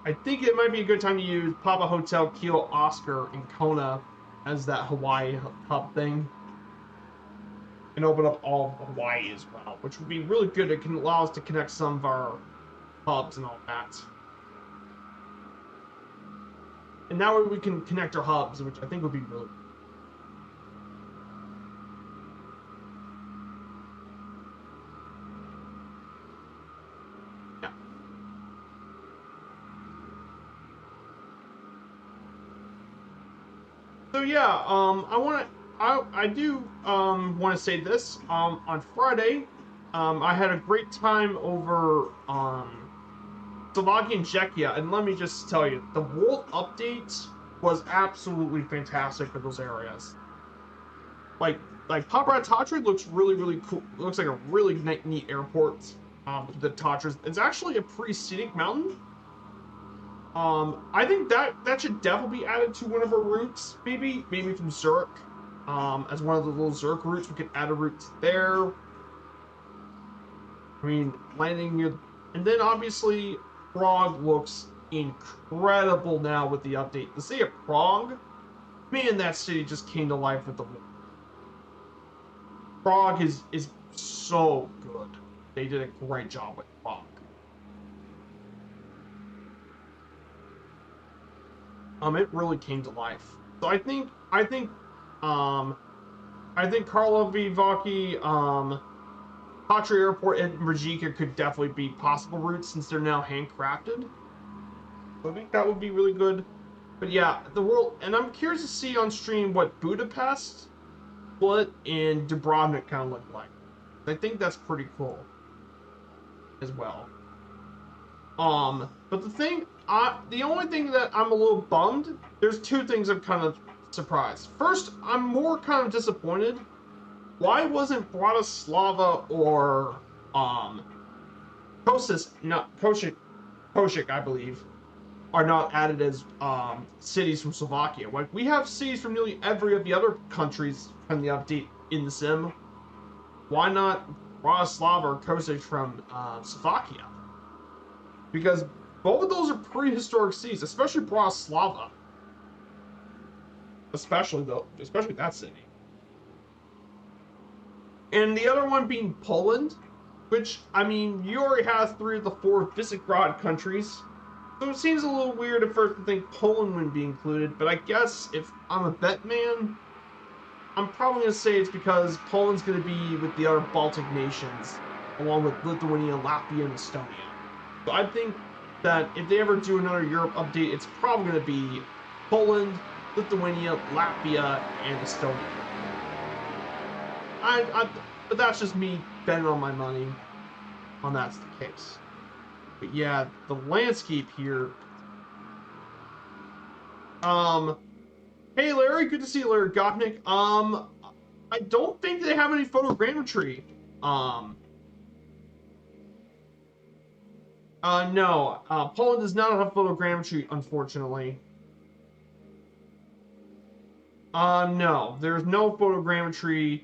I think it might be a good time to use Papa Hotel Kilo Oscar in Kona as that Hawaii hub thing. And open up all of Hawaii as well, which would be really good. It can allow us to connect some of our hubs and all that. And now we can connect our hubs, which I think would be really good. Yeah. So yeah, I do want to say this. On Friday, I had a great time over Slovakia and Czechia, and let me just tell you, the world update was absolutely fantastic for those areas. Like Papa Tatry looks really cool. It looks like a really neat airport. The Tatras, it's actually a pretty scenic mountain. I think that should definitely be added to one of our routes. Maybe from Zurich, as one of the little Zurich routes, we could add a route there. I mean, landing near, and then obviously Prague looks incredible now with the update. The city of Prague, man, that city just came to life with the. Prague is so good. They did a great job with Prague. It really came to life. So I think Karlovy Vary, Patria Airport, and Rijeka could definitely be possible routes since they're now handcrafted. So I think that would be really good. But yeah, the world, and I'm curious to see on stream what Budapest, Split, and Dubrovnik kind of look like. I think that's pretty cool as well. But the only thing that I'm a little bummed, there's two things I'm kind of surprised. First, I'm more kind of disappointed. Why wasn't Bratislava or Košice, not Košice, I believe, are not added as cities from Slovakia? Like we have cities from nearly every of the other countries from the update in the sim. Why not Bratislava or Košice from Slovakia? Because both of those are prehistoric cities, especially Bratislava. Especially that city. And the other one being Poland, which, I mean, you already have 3 of the 4 Visegrad countries. So it seems a little weird at first to think Poland wouldn't be included, but I guess if I'm a bet man, I'm probably going to say it's because Poland's going to be with the other Baltic nations, along with Lithuania, Latvia, and Estonia. So I think that if they ever do another Europe update, it's probably going to be Poland, Lithuania, Latvia, and Estonia. But that's just me betting on my money on that's the case. But yeah, the landscape here. Hey Larry, good to see you, Larry Gopnik. I don't think they have any photogrammetry. No. Poland does not have photogrammetry, unfortunately. No, there's no photogrammetry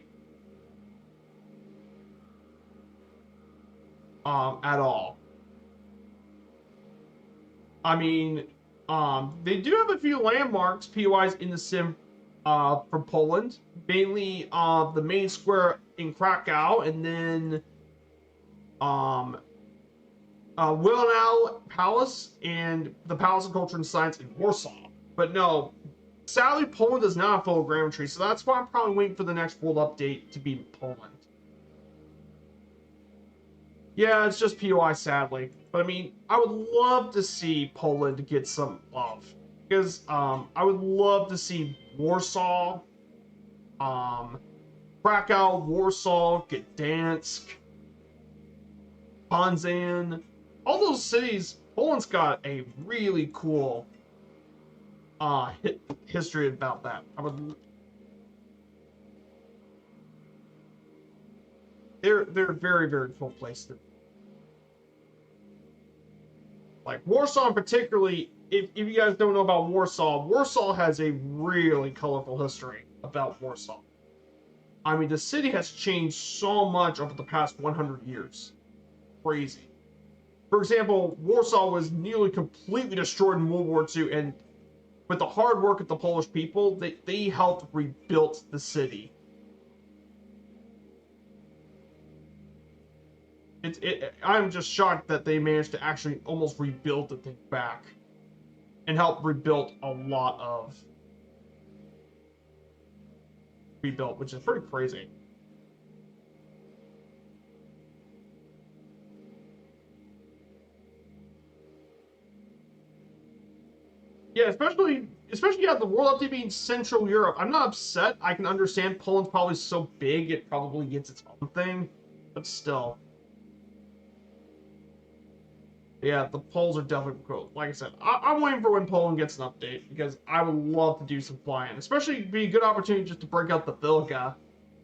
at all. I mean, they do have a few landmarks, POIs in the sim from Poland, mainly the main square in Krakow, and then um, Wilanow Palace and the Palace of Culture and Science in Warsaw. But no, sadly, Poland does not have photogrammetry, so that's why I'm probably waiting for the next world update to be in Poland. Yeah, it's just POI, sadly. But I mean, I would love to see Poland get some love. Because I would love to see Warsaw, um, Krakow, Warsaw, Gdansk, Poznań. All those cities, Poland's got a really cool history about that. They're a very, very cool place to, like Warsaw particularly. If you guys don't know about Warsaw, Warsaw has a really colorful history about Warsaw. I mean, the city has changed so much over the past 100 years. Crazy. For example, Warsaw was nearly completely destroyed in World War II, and with the hard work of the Polish people, they helped rebuild the city. I'm just shocked that they managed to actually almost rebuild the thing back and help rebuild a lot of rebuilt, which is pretty crazy. Yeah, especially the world update being Central Europe. I'm not upset. I can understand Poland's probably so big it probably gets its own thing, but still. Yeah, the Poles are definitely cool. Like I said, I'm waiting for when Poland gets an update because I would love to do some flying. Especially it'd be a good opportunity just to break out the Bilga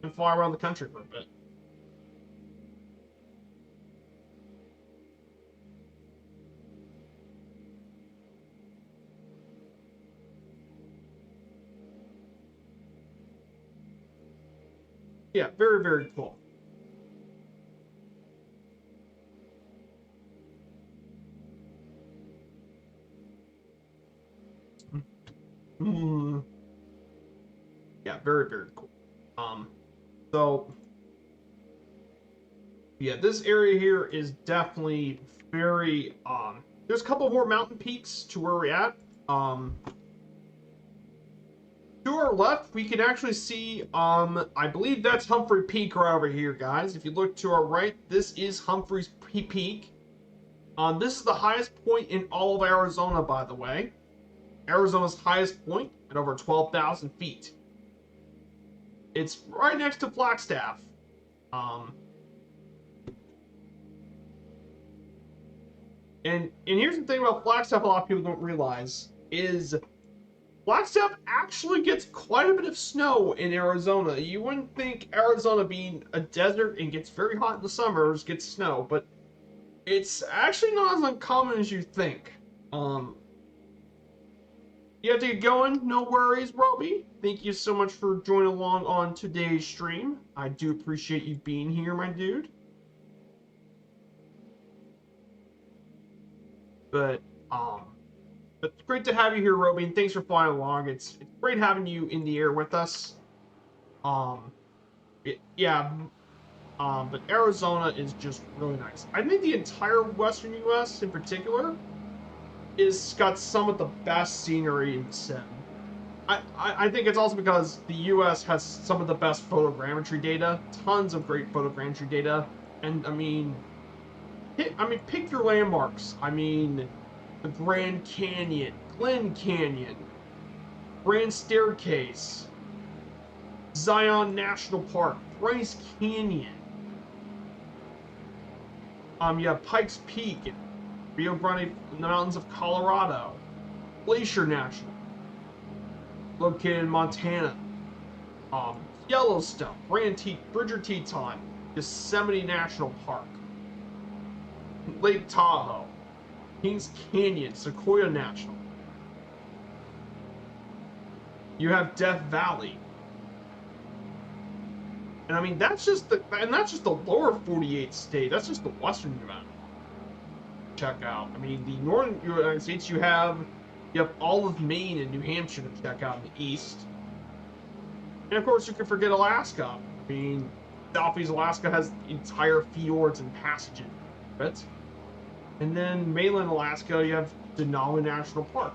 and fly around the country for a bit. Yeah, very, very cool. Mm, yeah, very, very cool. Um, so yeah, this area here is definitely very there's a couple more mountain peaks to where we're at. To our left, we can actually see I believe that's Humphrey Peak right over here, guys. If you look to our right, this is Humphrey's Peak. This is the highest point in all of Arizona, by the way. Arizona's highest point at over 12,000 feet. It's right next to Flagstaff. Um, and here's the thing about Flagstaff a lot of people don't realize is Flagstaff actually gets quite a bit of snow in Arizona. You wouldn't think Arizona being a desert and gets very hot in the summers gets snow, but it's actually not as uncommon as you think. Um, you have to get going? No worries, Roby. Thank you so much for joining along on today's stream. I do appreciate you being here, my dude. But um, but it's great to have you here, Roby, and thanks for flying along. It's great having you in the air with us. Um, yeah, but Arizona is just really nice. I think the entire Western U.S. in particular is got some of the best scenery in the sim. I think it's also because the U.S. has some of the best photogrammetry data, tons of great photogrammetry data, and pick your landmarks. I mean, the Grand Canyon, Glen Canyon, Grand Staircase, Zion National Park, Bryce Canyon. You have Pikes Peak, Rio Grande in the mountains of Colorado, Glacier National, located in Montana, Yellowstone, Bridger Teton, Yosemite National Park, Lake Tahoe, Kings Canyon, Sequoia National. You have Death Valley. And I mean, that's just the lower 48 state. That's just the western United. Check out. I mean, the northern United States, you have all of Maine and New Hampshire to check out in the east. And of course, you can forget Alaska. I mean, Southeast Alaska has entire fjords and passages. Right? And then mainland Alaska, you have Denali National Park.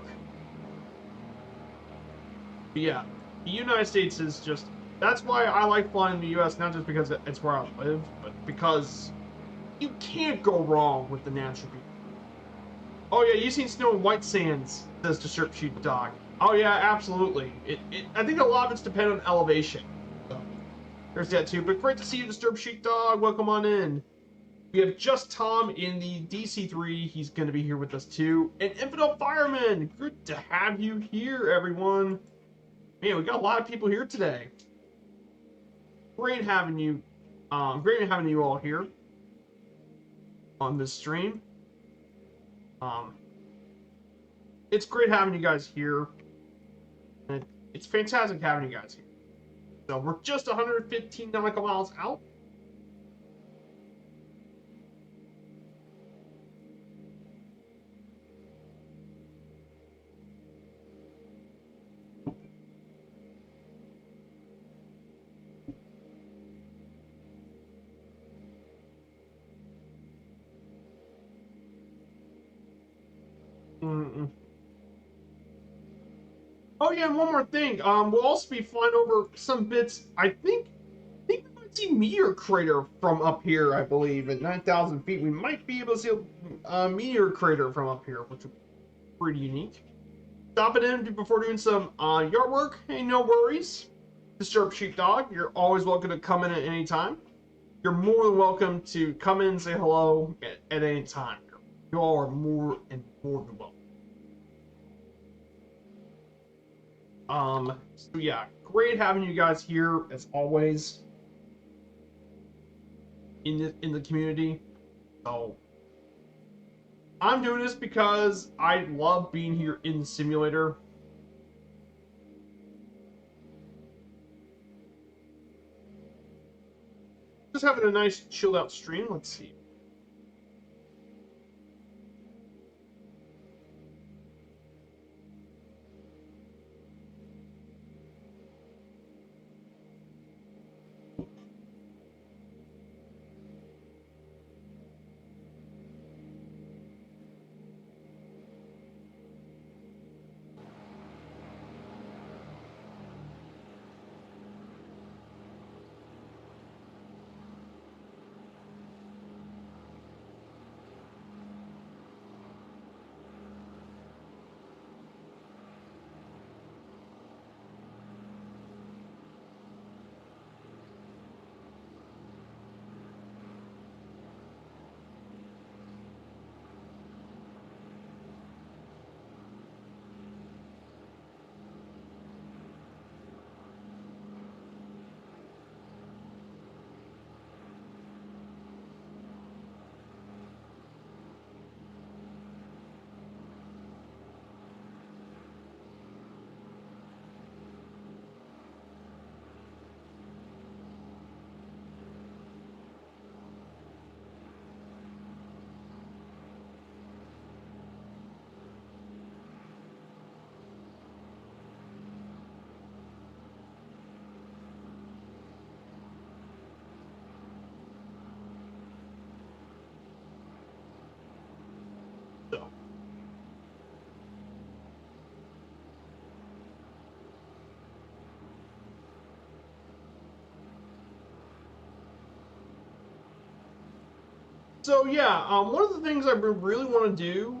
But yeah, the United States is just, that's why I like flying in the US, not just because it's where I live, but because you can't go wrong with the natural beauty. Oh yeah, you've seen snow and white sands, says the Sharp Sheepdog. Oh yeah, absolutely. I think a lot of it's dependent on elevation. So there's that too. But great to see you, Disturbed Sheepdog. Welcome on in. We have Just Tom in the DC-3. He's going to be here with us too. And Infidel Fireman. Good to have you here, everyone. Man, we got a lot of people here today. Great having you. Great having you all here on this stream. It's great having you guys here. And it's fantastic having you guys here. So we're just 115 nautical miles out. Oh yeah, and one more thing. We'll also be flying over some bits. I think we might see meteor crater from up here. I believe at 9,000 feet, we might be able to see a meteor crater from up here, which would be pretty unique. Stop it in before doing some yard work. Hey, no worries. Disturbed Sheepdog, you're always welcome to come in at any time. You're more than welcome to come in and say hello at any time. You all are more and more than welcome. So yeah, great having you guys here as always in the community. So I'm doing this because I love being here in the simulator. Just having a nice chilled out stream. Let's see. So yeah, one of the things I really want to do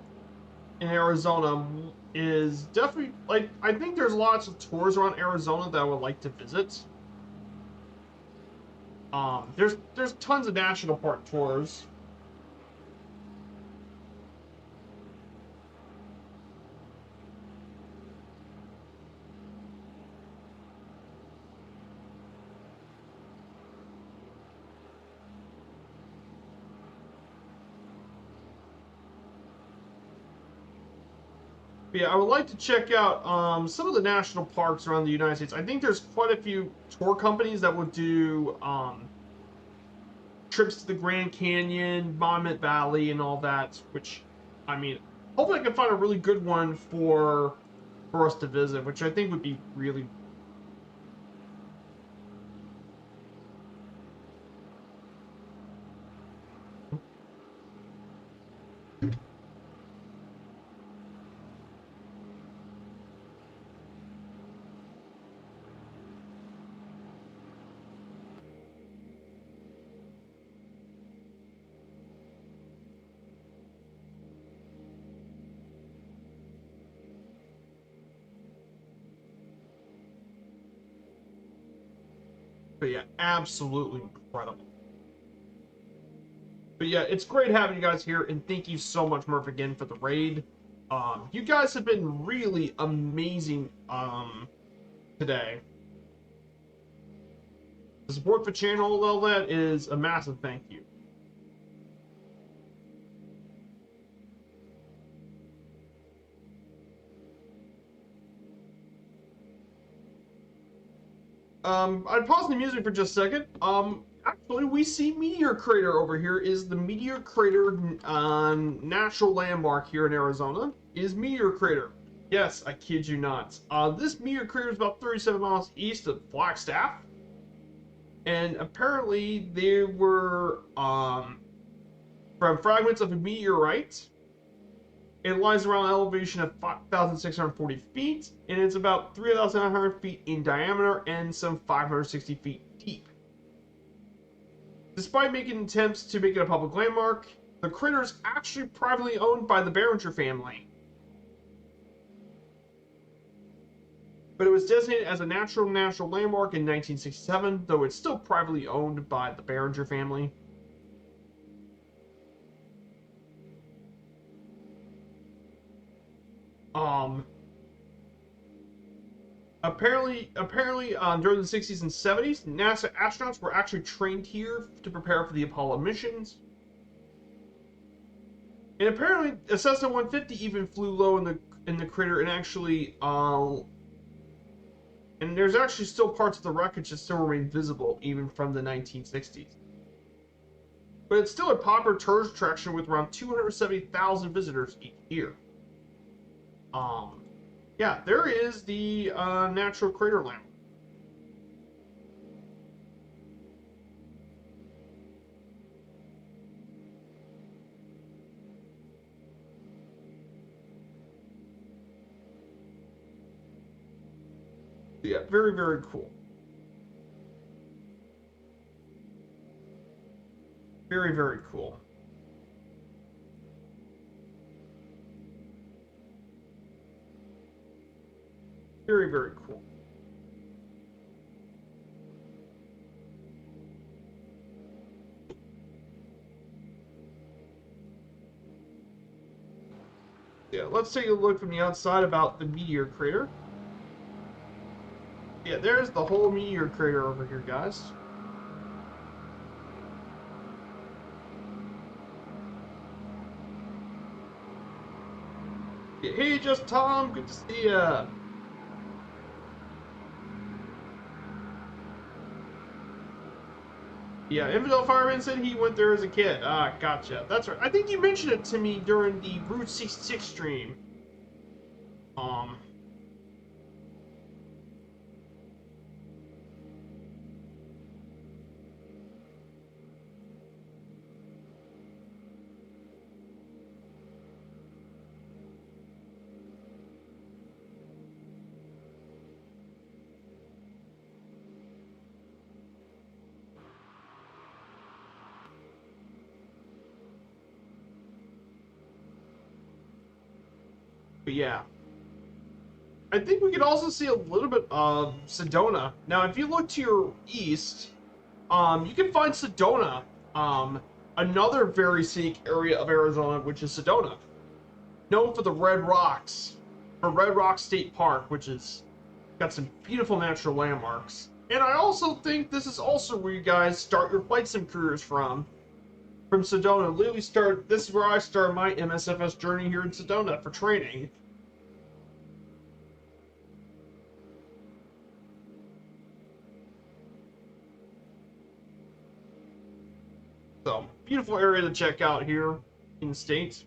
in Arizona is definitely, like, I think there's lots of tours around Arizona that I would like to visit. There's tons of national park tours. But yeah, I would like to check out some of the national parks around the United States. I think there's quite a few tour companies that would do trips to the Grand Canyon, Monument Valley, and all that. Which, I mean, hopefully I can find a really good one for us to visit, which I think would be really. But yeah, absolutely incredible. But yeah, it's great having you guys here, and thank you so much, Murph, again for the raid. You guys have been really amazing today. The support for channel, all that is a massive thank you. I'd pause the music for just a second. Actually, we see Meteor Crater over here. Is the Meteor Crater natural landmark here in Arizona? Is Meteor Crater? Yes, I kid you not. This Meteor Crater is about 37 miles east of Flagstaff, and apparently there were from fragments of a meteorite. It lies around an elevation of 5,640 feet, and it's about 3,900 feet in diameter and some 560 feet deep. Despite making attempts to make it a public landmark, the crater is actually privately owned by the Barringer family. But it was designated as a national landmark in 1967, though it's still privately owned by the Barringer family. Apparently, during the 60s and 70s, NASA astronauts were actually trained here to prepare for the Apollo missions. And apparently, a Cessna 150 even flew low in the crater, and actually, and there's actually still parts of the wreckage that still remain visible, even from the 1960s. But it's still a popular tourist attraction with around 270,000 visitors each year. Yeah, there is the natural crater landmark. Yeah, very, very cool. Very, very cool. Very, very cool. Yeah, let's take a look from the outside about the meteor crater. Yeah, there's the whole meteor crater over here, guys. Yeah, hey, just Tom, good to see ya. Yeah, Infidel Fireman said he went there as a kid. Ah, gotcha. That's right. I think you mentioned it to me during the Route 66 stream. Um, but yeah. I think we could also see a little bit of Sedona. Now, if you look to your east, you can find Sedona, another very scenic area of Arizona, which is Sedona, known for the Red Rocks, or Red Rock State Park, which is got some beautiful natural landmarks. And I also think this is also where you guys start your flight sim careers from Sedona. Literally start. This is where I start my MSFS journey here in Sedona for training. So, beautiful area to check out here in the States.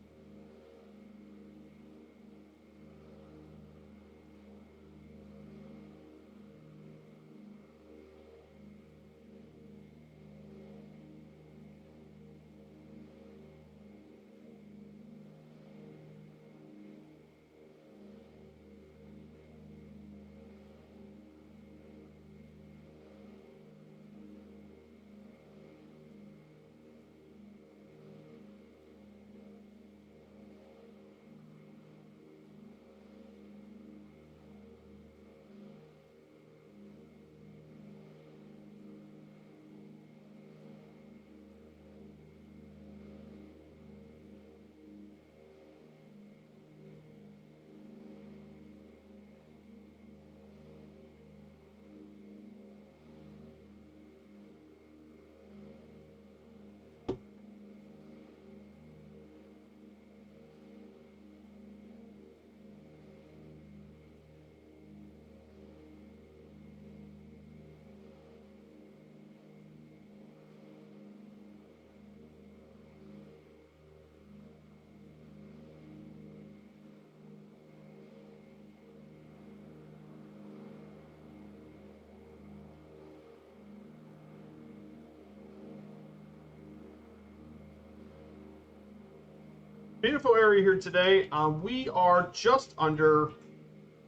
Beautiful area here today. We are just under,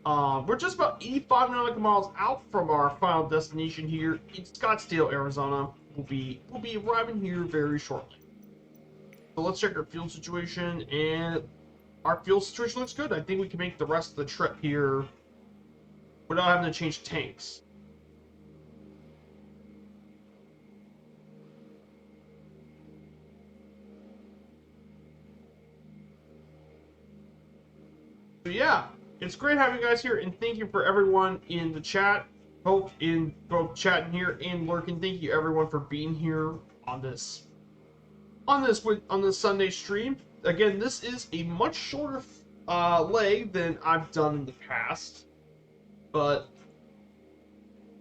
we're just about 85 nautical miles out from our final destination here in Scottsdale, Arizona. We'll be arriving here very shortly. So let's check our fuel situation, and our fuel situation looks good. I think we can make the rest of the trip here without having to change tanks. So yeah, it's great having you guys here, and thank you for everyone in the chat, both chatting here and lurking. Thank you everyone for being here on this Sunday stream. Again, this is a much shorter leg than I've done in the past, but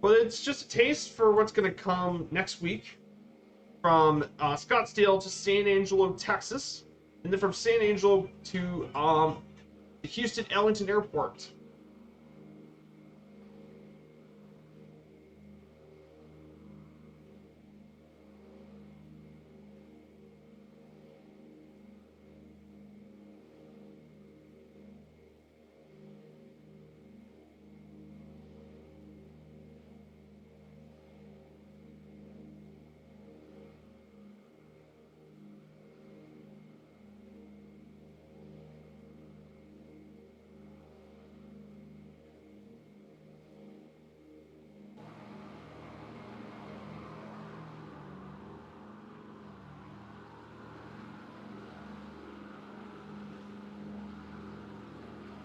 it's just a taste for what's going to come next week from Scottsdale to San Angelo, Texas, and then from San Angelo to the Houston Ellington Airport.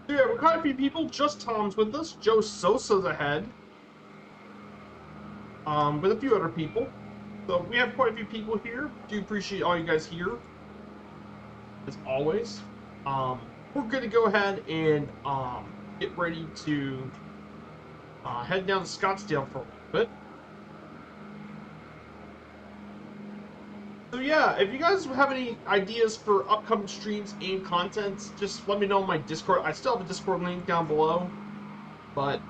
So yeah, we're quite a few people. Just Tom's with us. Joe Sosa's ahead. With a few other people. So we have quite a few people here. Do appreciate all you guys here, as always. We're gonna go ahead and get ready to head down to Scottsdale for a little bit. So yeah, if you guys have any ideas for upcoming streams and content, just let me know on my Discord. I still have a Discord link down below, but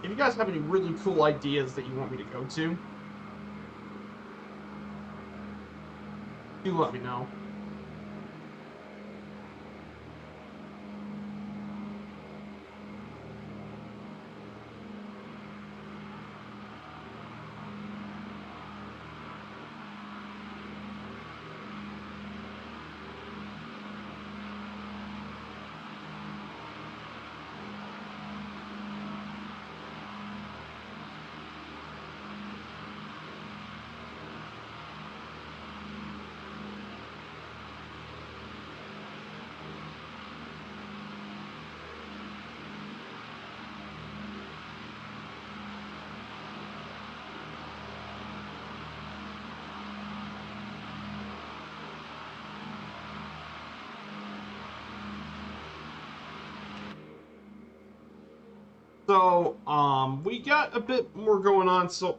if you guys have any really cool ideas that you want me to go to, do let me know. So, we got a bit more going on. So,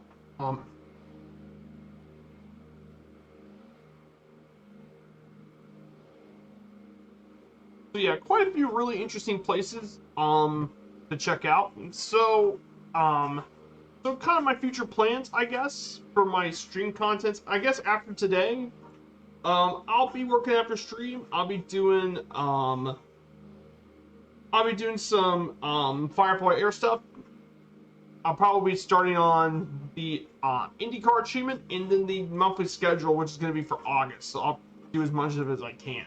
So yeah, quite a few really interesting places to check out. So um so kind of my future plans, I guess, for my stream contents. I guess after today, I'll be working after stream. I'll be doing some Firefly Air stuff. I'll probably be starting on the IndyCar achievement and then the monthly schedule, which is going to be for August. So I'll do as much of it as I can.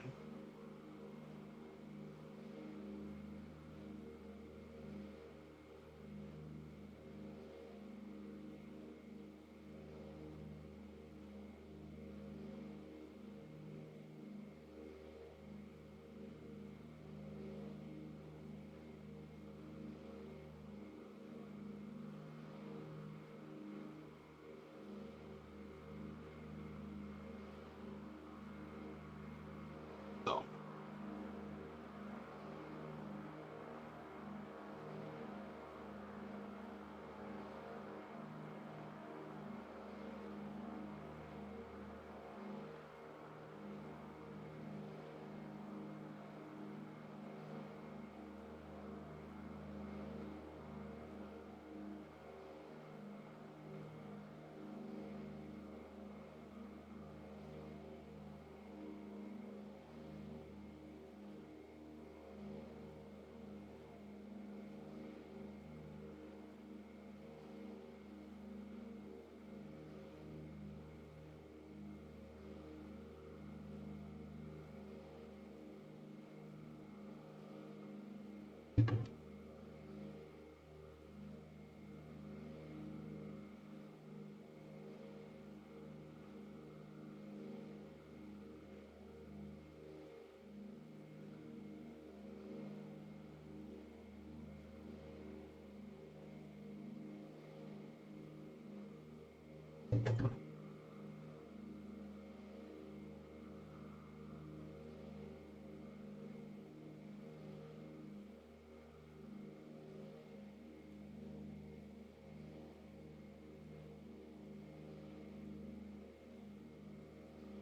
So.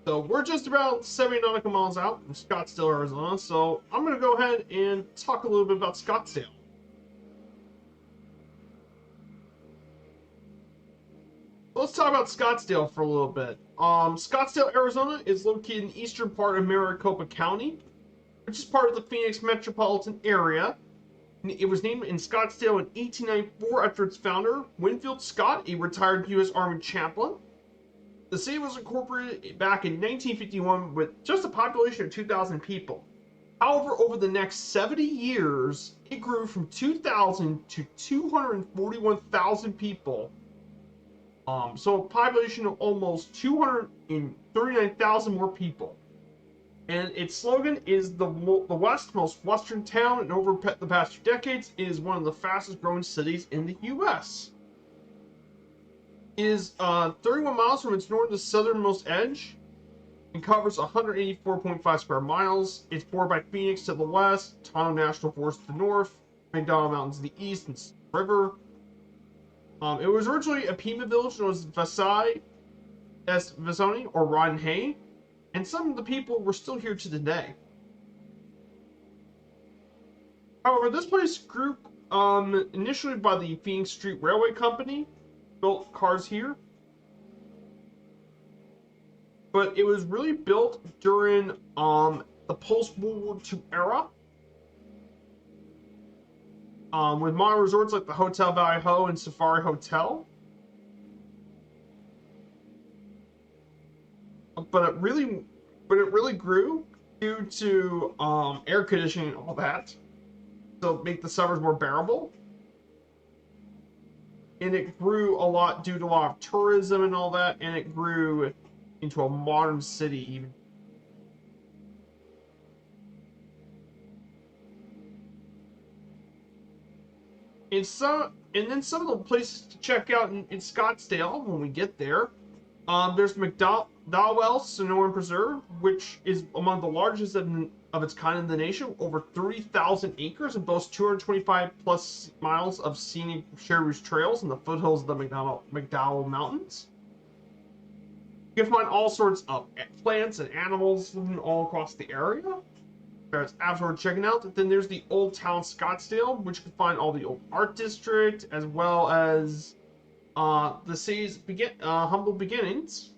So we're just about 70 nautical miles out from Scottsdale, Arizona. So I'm going to go ahead and talk a little bit about Scottsdale. Let's talk about Scottsdale for a little bit. Scottsdale, Arizona is located in the eastern part of Maricopa County, which is part of the Phoenix metropolitan area. It was named in Scottsdale in 1894 after its founder, Winfield Scott, a retired U.S. Army chaplain. The city was incorporated back in 1951 with just a population of 2,000 people. However, over the next 70 years, it grew from 2,000 to 241,000 people. So a population of almost 239,000 more people. And its slogan is the West most western town, and over the past 2 decades, it is one of the fastest growing cities in the U.S. It is 31 miles from its north to southernmost edge and covers 184.5 square miles. It's bordered by Phoenix to the west, Tonto National Forest to the north, McDowell Mountains to the east, and River. It was originally a Pima village known as Vasai Vasoni or Rotten Hay, and some of the people were still here to today. However, this place grew initially by the Phoenix Street Railway Company, built cars here, but it was really built during the post-World War II era, with modern resorts like the Hotel Valley Ho and Safari Hotel. But it really grew due to air conditioning and all that, so make the summers more bearable. And it grew a lot due to a lot of tourism and all that, and it grew into a modern city even. And then some of the places to check out in Scottsdale when we get there. There's McDowell Sonoran Preserve, which is among the largest of its kind in the nation, over 30,000 acres, and boasts 225 plus miles of scenic Sherwood trails in the foothills of the McDowell Mountains. You can find all sorts of plants and animals living all across the area. That's absolutely checking out. Then there's the Old Town Scottsdale, which you can find all the old art district, as well as the city's humble beginnings.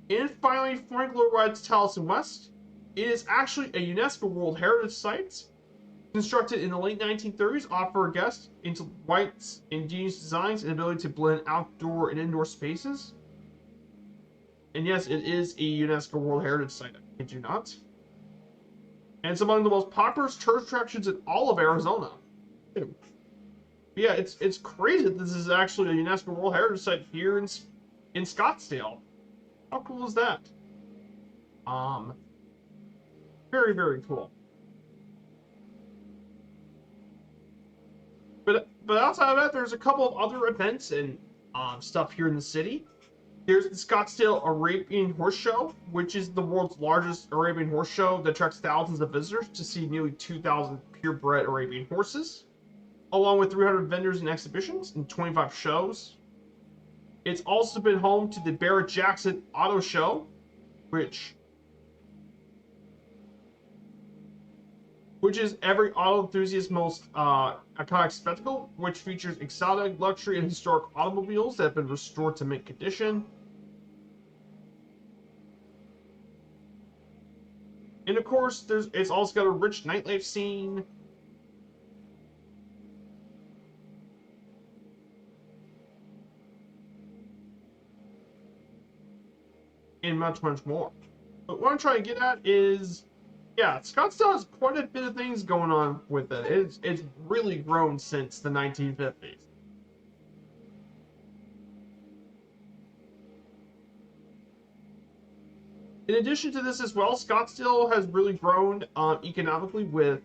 And finally, Frank Lloyd Wright's Taliesin West. It is actually a UNESCO World Heritage Site. Constructed in the late 1930s, offer guests into Wright's ingenious designs and ability to blend outdoor and indoor spaces. And yes, it is a UNESCO World Heritage Site, I kid you not. And it's among the most popular tourist attractions in all of Arizona. Yeah, it's crazy that this is actually a UNESCO World Heritage Site here in Scottsdale. How cool is that? Very, very cool. But outside of that, there's a couple of other events and stuff here in the city. There's the Scottsdale Arabian Horse Show, which is the world's largest Arabian horse show that attracts thousands of visitors to see nearly 2,000 purebred Arabian horses, along with 300 vendors and exhibitions and 25 shows. It's also been home to the Barrett-Jackson Auto Show, which is every auto enthusiast's most iconic spectacle, which features exotic, luxury, and historic automobiles that have been restored to mint condition. And of course, it's also got a rich nightlife scene. And much, much more. But what I'm trying to get at is, yeah, Scottsdale has quite a bit of things going on with it. It's really grown since the 1950s. In addition to this as well, Scottsdale has really grown economically with,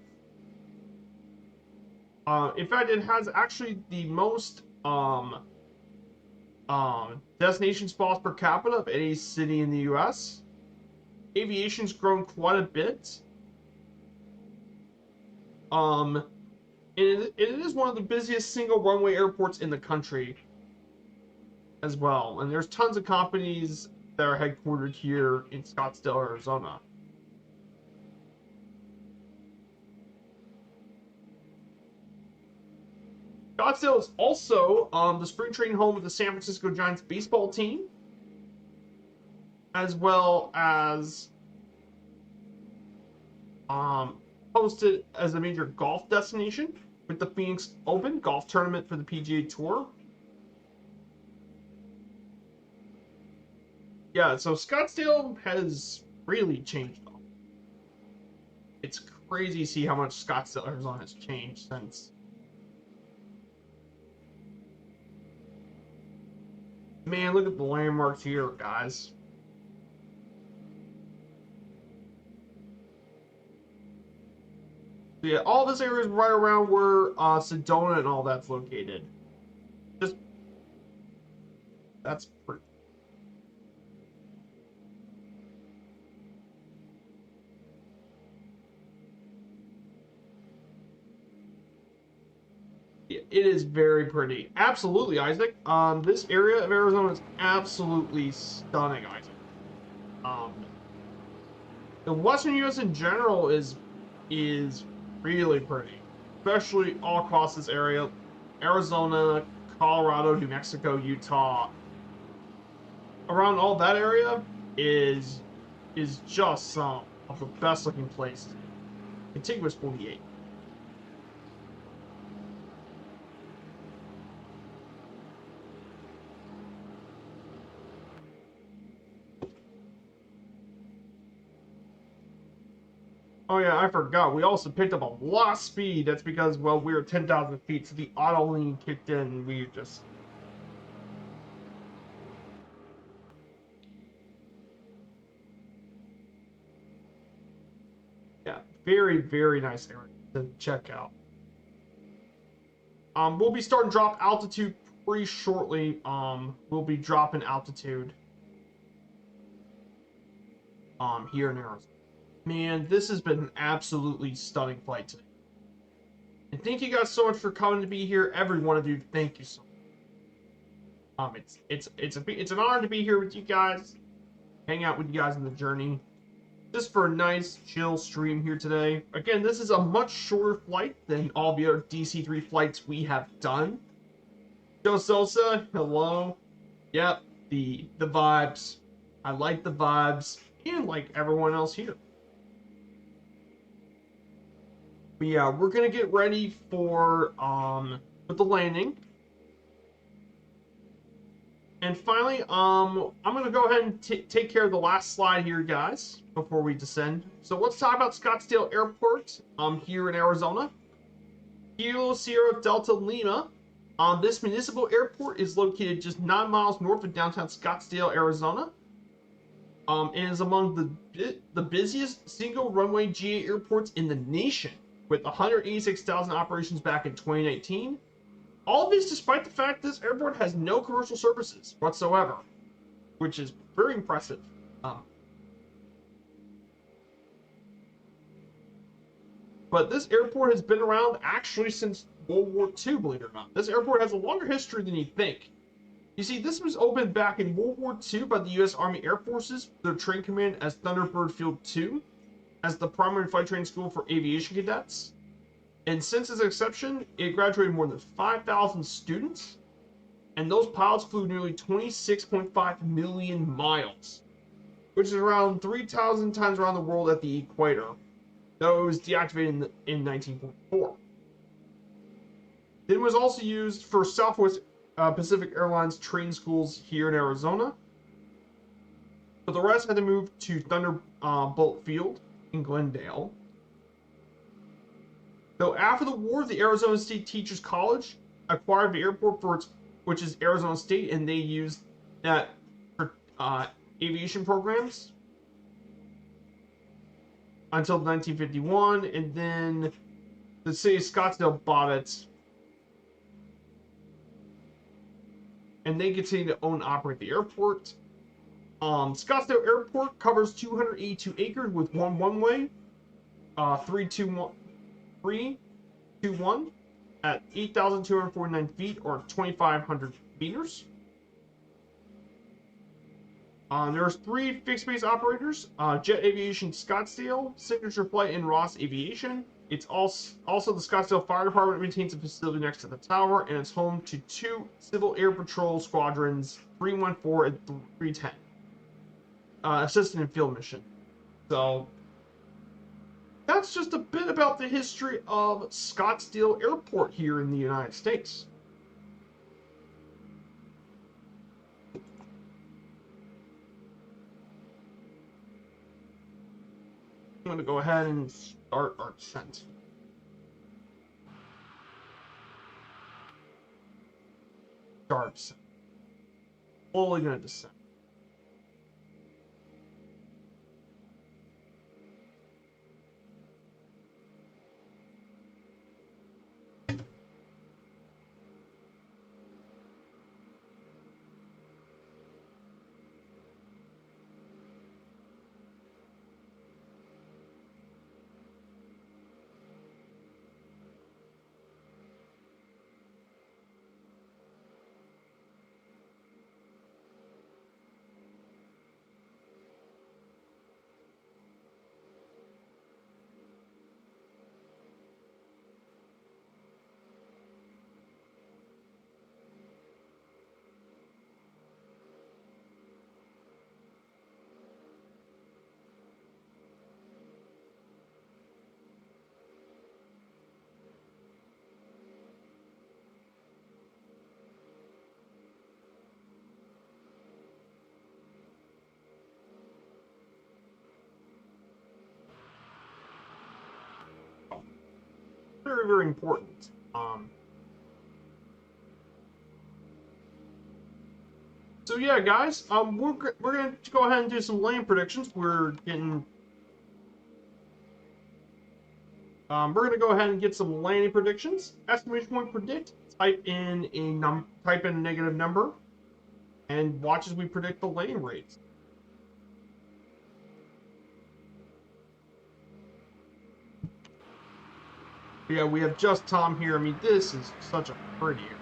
in fact, it has actually the most destination spots per capita of any city in the U.S. Aviation's grown quite a bit. It is one of the busiest single runway airports in the country as well. And there's tons of companies that are headquartered here in Scottsdale, Arizona. Scottsdale is also the spring training home of the San Francisco Giants baseball team, as well as hosted as a major golf destination with the Phoenix Open golf tournament for the PGA Tour. Yeah, so Scottsdale has really changed. It's crazy to see how much Scottsdale, Arizona has changed since. Man, look at the landmarks here, guys. So yeah, all this area is right around where Sedona and all that's located. That's pretty. It is very pretty. Absolutely, Isaac. This area of Arizona is absolutely stunning, Isaac. The Western U.S. in general is really pretty, especially all across this area. Arizona, Colorado, New Mexico, Utah. Around all that area is just some of the best looking places. Contiguous 48. Oh yeah, I forgot. We also picked up a lot of speed. That's because, well, we were 10,000 feet, so the auto lean kicked in. And we just... Yeah, very, very nice area to check out. We'll be starting to drop altitude pretty shortly. We'll be dropping altitude here in Arizona. Man, this has been an absolutely stunning flight today. And thank you guys so much for coming to be here. Every one of you, thank you so much. It's an honor to be here with you guys, hang out with you guys on the journey. just for a nice chill stream here today. Again, this is a much shorter flight than all the other DC-3 flights we have done. Joe Sosa, hello. Yep, the vibes. I like the vibes, and like everyone else here. But yeah, we're gonna get ready for with the landing. And finally, I'm gonna go ahead and take care of the last slide here, guys, before we descend. So let's talk about Scottsdale Airport here in Arizona. Kilo Sierra Delta Lima. This municipal airport is located just 9 miles north of downtown Scottsdale, Arizona. And is among the busiest single runway GA airports in the nation, with 186,000 operations back in 2019. All of this despite the fact this airport has no commercial services whatsoever, which is very impressive. But this airport has been around actually since World War II, believe it or not. This airport has a longer history than you think. You see, this was opened back in World War II by the U.S. Army Air Forces, their training command as Thunderbird Field 2, as the primary flight training school for aviation cadets. And since its inception, it graduated more than 5,000 students, and those pilots flew nearly 26.5 million miles, which is around 3,000 times around the world at the equator, though it was deactivated in 1944. It was also used for Southwest Pacific Airlines training schools here in Arizona, but the rest had to move to Thunderbolt Field in Glendale. Though after the war, the Arizona State Teachers College acquired the airport for its, which is Arizona State, and they used that for aviation programs until 1951, and then the city of Scottsdale bought it, and they continue to own and operate the airport. Scottsdale Airport covers 282 acres with one one-way, 321 at 8,249 feet or 2,500 meters. There's 3 fixed-base operators: Jet Aviation Scottsdale, Signature Flight, and Ross Aviation. It's also the Scottsdale Fire Department maintains a facility next to the tower, and it's home to 2 Civil Air Patrol squadrons, 314 and 310, assistant in field mission. So that's just a bit about the history of Scottsdale Airport here in the United States. I'm going to go ahead and start our descent. Start descent. Slowly going to descend. Very, very important. So yeah, guys, we're gonna go ahead and do some lane predictions. We're gonna go ahead and get some landing predictions. Estimation point predict. Type in a negative number, and watch as we predict the lane rates. Yeah, we have just Tom here. I mean, this is such a pretty area.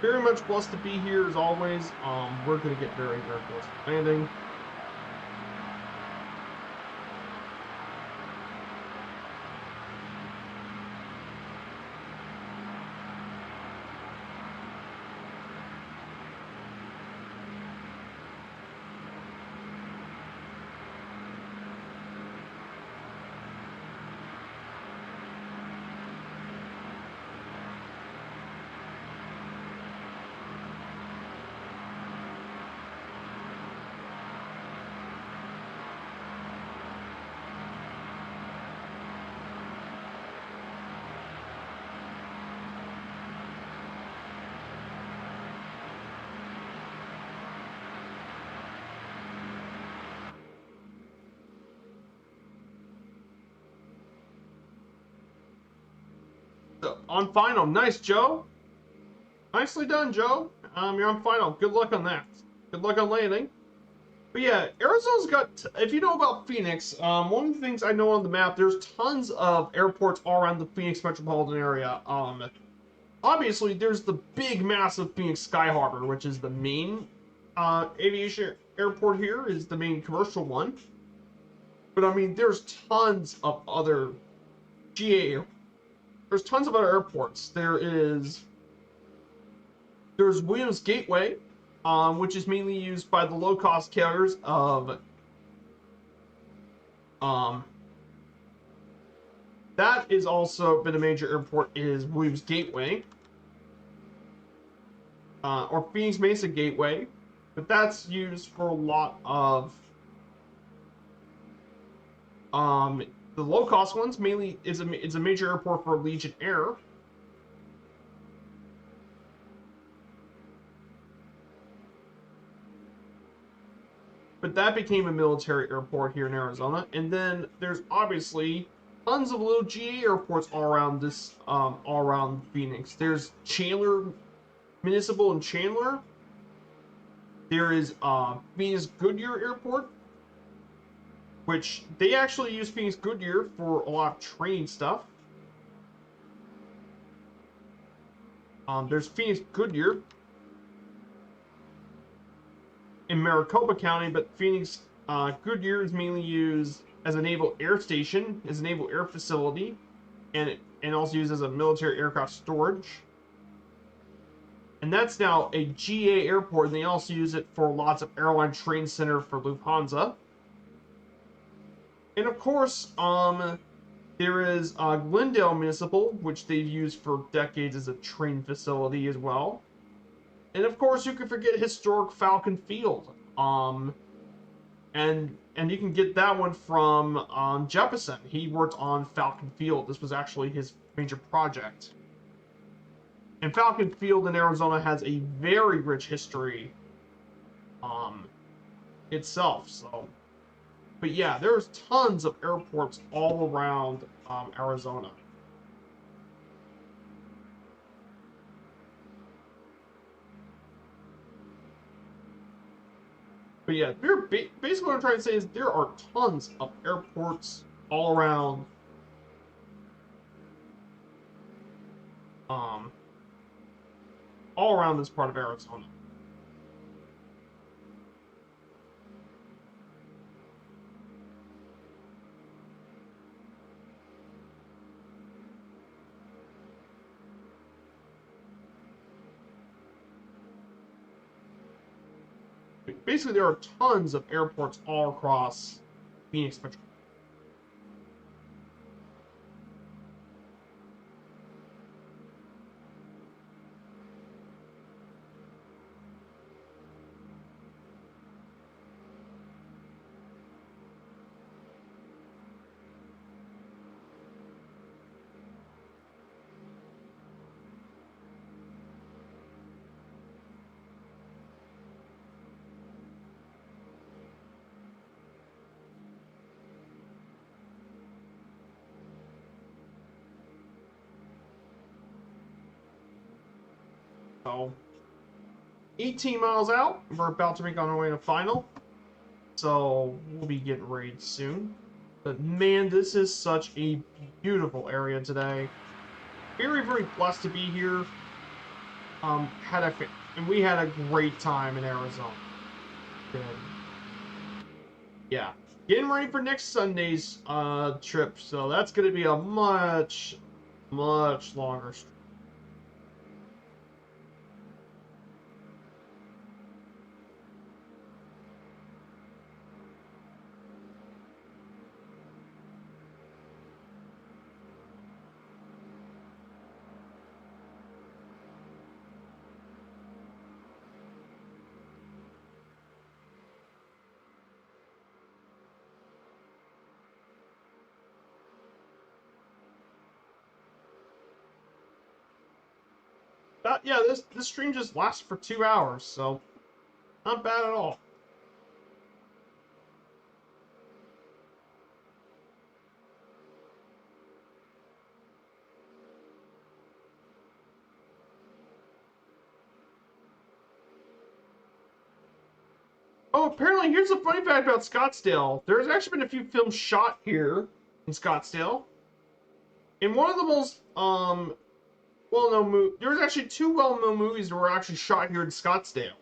very much blessed to be here as always. We're going to get very, very close to landing. So, on final. Nice, Joe. Nicely done, Joe. You're on final. Good luck on that. Good luck on landing. But yeah, Arizona's got, if you know about Phoenix, one of the things I know on the map, there's tons of airports all around the Phoenix metropolitan area. Obviously, there's the big, massive Phoenix Sky Harbor, which is the main aviation airport here, is the main commercial one. But I mean, there's tons of other GA. There's tons of other airports. There's Williams Gateway, which is mainly used by the low-cost carriers of that is also been a major airport, is Williams Gateway, or Phoenix Mesa Gateway, but that's used for a lot of the low-cost ones. Mainly, it's a major airport for Legion Air. But that became a military airport here in Arizona. And then there's obviously tons of little GA airports all around this, all around Phoenix. There's Chandler Municipal in Chandler. There is Phoenix Goodyear Airport, which they actually use Phoenix Goodyear for a lot of training stuff. There's Phoenix Goodyear in Maricopa County, but Phoenix Goodyear is mainly used as a naval air station, as a naval air facility, and also used as a military aircraft storage. And that's now a GA airport, and they also use it for lots of airline training center for Lufthansa. And of course, there is Glendale Municipal, which they've used for decades as a training facility as well. And of course, you can forget historic Falcon Field. And you can get that one from Jeppesen. He worked on Falcon Field. This was actually his major project. And Falcon Field in Arizona has a very rich history itself. So, but yeah, there's tons of airports all around Arizona. But yeah, basically what I'm trying to say is there are tons of airports all around this part of Arizona. Basically, there are tons of airports all across Phoenix Metro. So, 18 miles out, we're about to make on our way to final. So, we'll be getting ready soon. But man, this is such a beautiful area today. Very, very blessed to be here. and we had a great time in Arizona. Good. Yeah. Getting ready for next Sunday's trip, so that's gonna be a much, much longer. Yeah, this stream just lasted for 2 hours, so not bad at all. Oh, apparently, here's a funny fact about Scottsdale. There's actually been a few films shot here in Scottsdale. And one of the most well-known there's actually two well-known movies that were actually shot here in Scottsdale.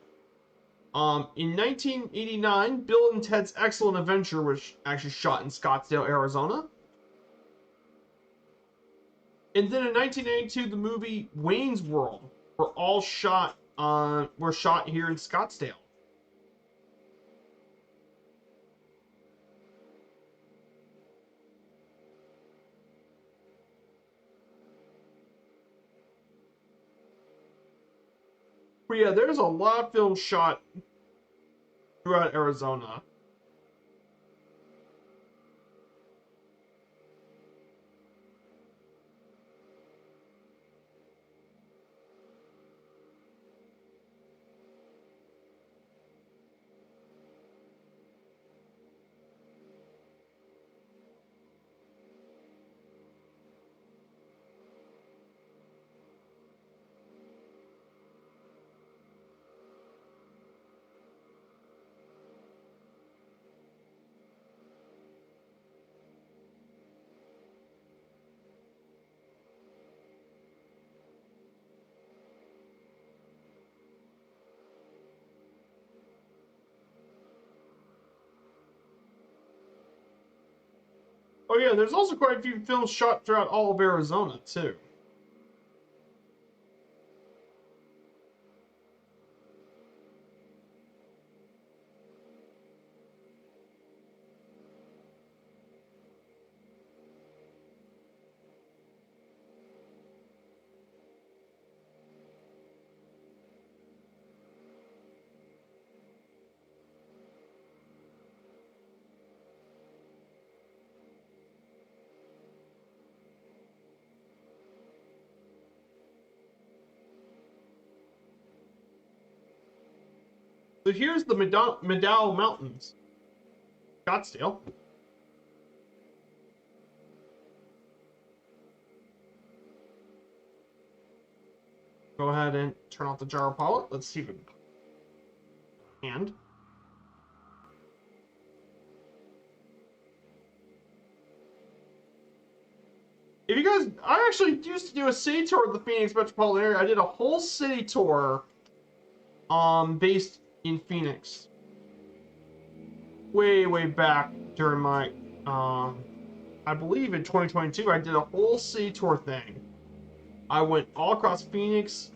In 1989, Bill and Ted's Excellent Adventure was actually shot in Scottsdale, Arizona. And then in 1992, the movie Wayne's World were shot here in Scottsdale. But yeah, there's a lot of films shot throughout Arizona. Oh yeah, there's also quite a few films shot throughout all of Arizona too. So here's the Medal Mountains, Scottsdale. Go ahead and turn off the gyro pilot. Let's see if it can. If you guys, I actually used to do a city tour of the Phoenix metropolitan area. I did a whole city tour, based in Phoenix. Way back during my, I believe in 2022, I did a whole city tour thing. I went all across Phoenix,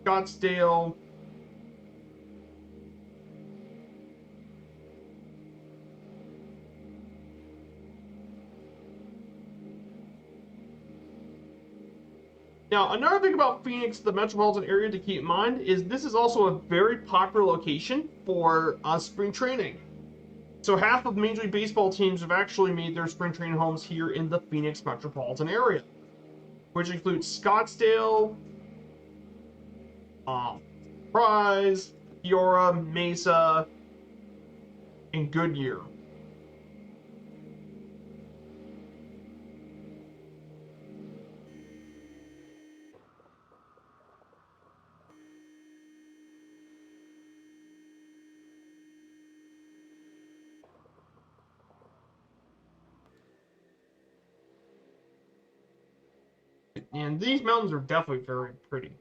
Scottsdale. Now, another thing about Phoenix, the metropolitan area to keep in mind, is this is also a very popular location for spring training. So half of Major League Baseball teams have actually made their spring training homes here in the Phoenix metropolitan area, which includes Scottsdale, Surprise, Fiora, Mesa, and Goodyear. And these mountains are definitely very pretty.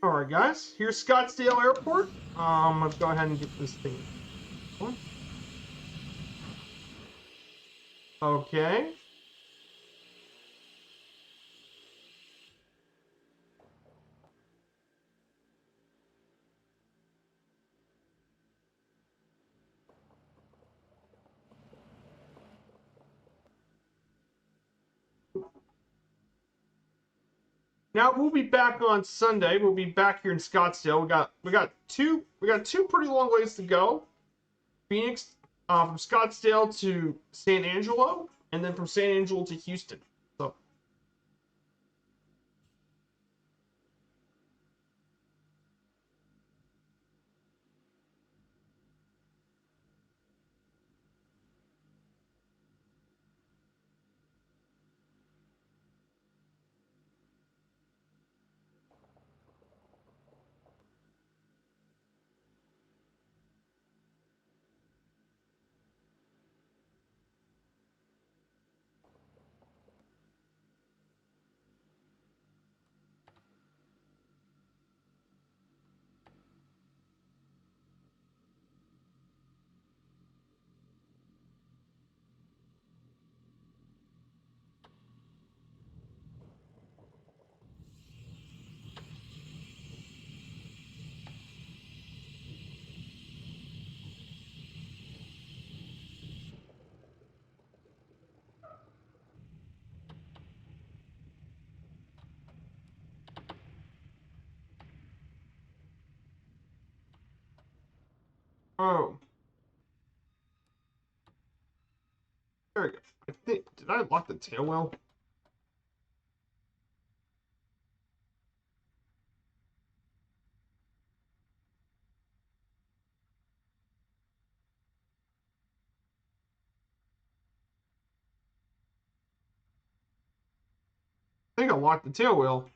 All right, guys. Here's Scottsdale Airport. Let's go ahead and get this thing going. Okay. Now we'll be back on Sunday. We'll be back here in Scottsdale. We got two pretty long ways to go. Phoenix, from Scottsdale to San Angelo, and then from San Angelo to Houston. So, oh, there we go. Did I lock the tail wheel? I think I locked the tail wheel.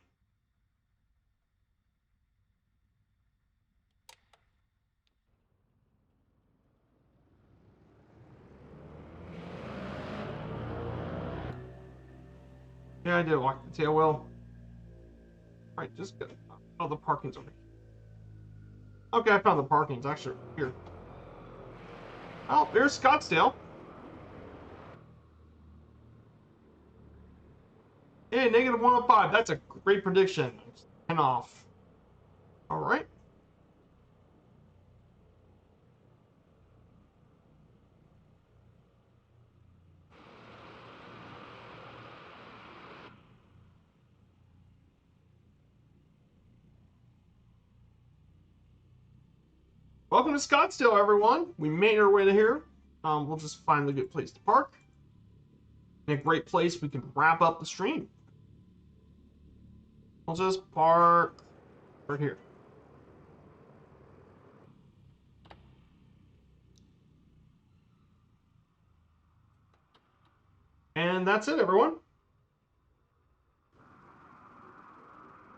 Yeah, I did lock the tail wheel. All right, just go. Oh, the parking's over here. Okay, I found the parking. It's actually here. Oh, there's Scottsdale. Hey, negative 105. That's a great prediction. 10 off. All right. Welcome to Scottsdale, everyone. We made our way to here. We'll just find a good place to park. And a great place we can wrap up the stream. We'll just park right here. And that's it, everyone.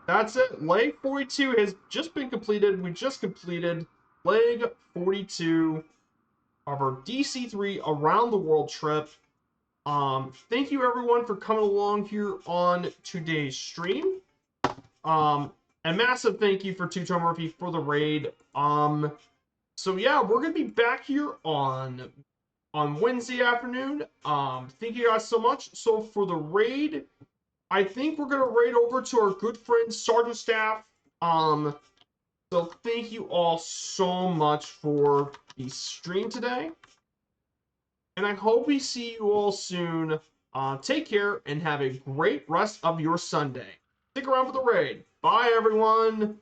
That's it. Leg 42 has just been completed. We just completed leg 42 of our DC-3 around the world trip. Thank you everyone for coming along here on today's stream. A massive thank you for Two-Tone Murphy for the raid. So yeah, we're gonna be back here on Wednesday afternoon. Thank you guys so much. So for the raid, I think we're gonna raid over to our good friend Sergeant Staff. So thank you all so much for the stream today. And I hope we see you all soon. Take care and have a great rest of your Sunday. Stick around for the raid. Bye, everyone.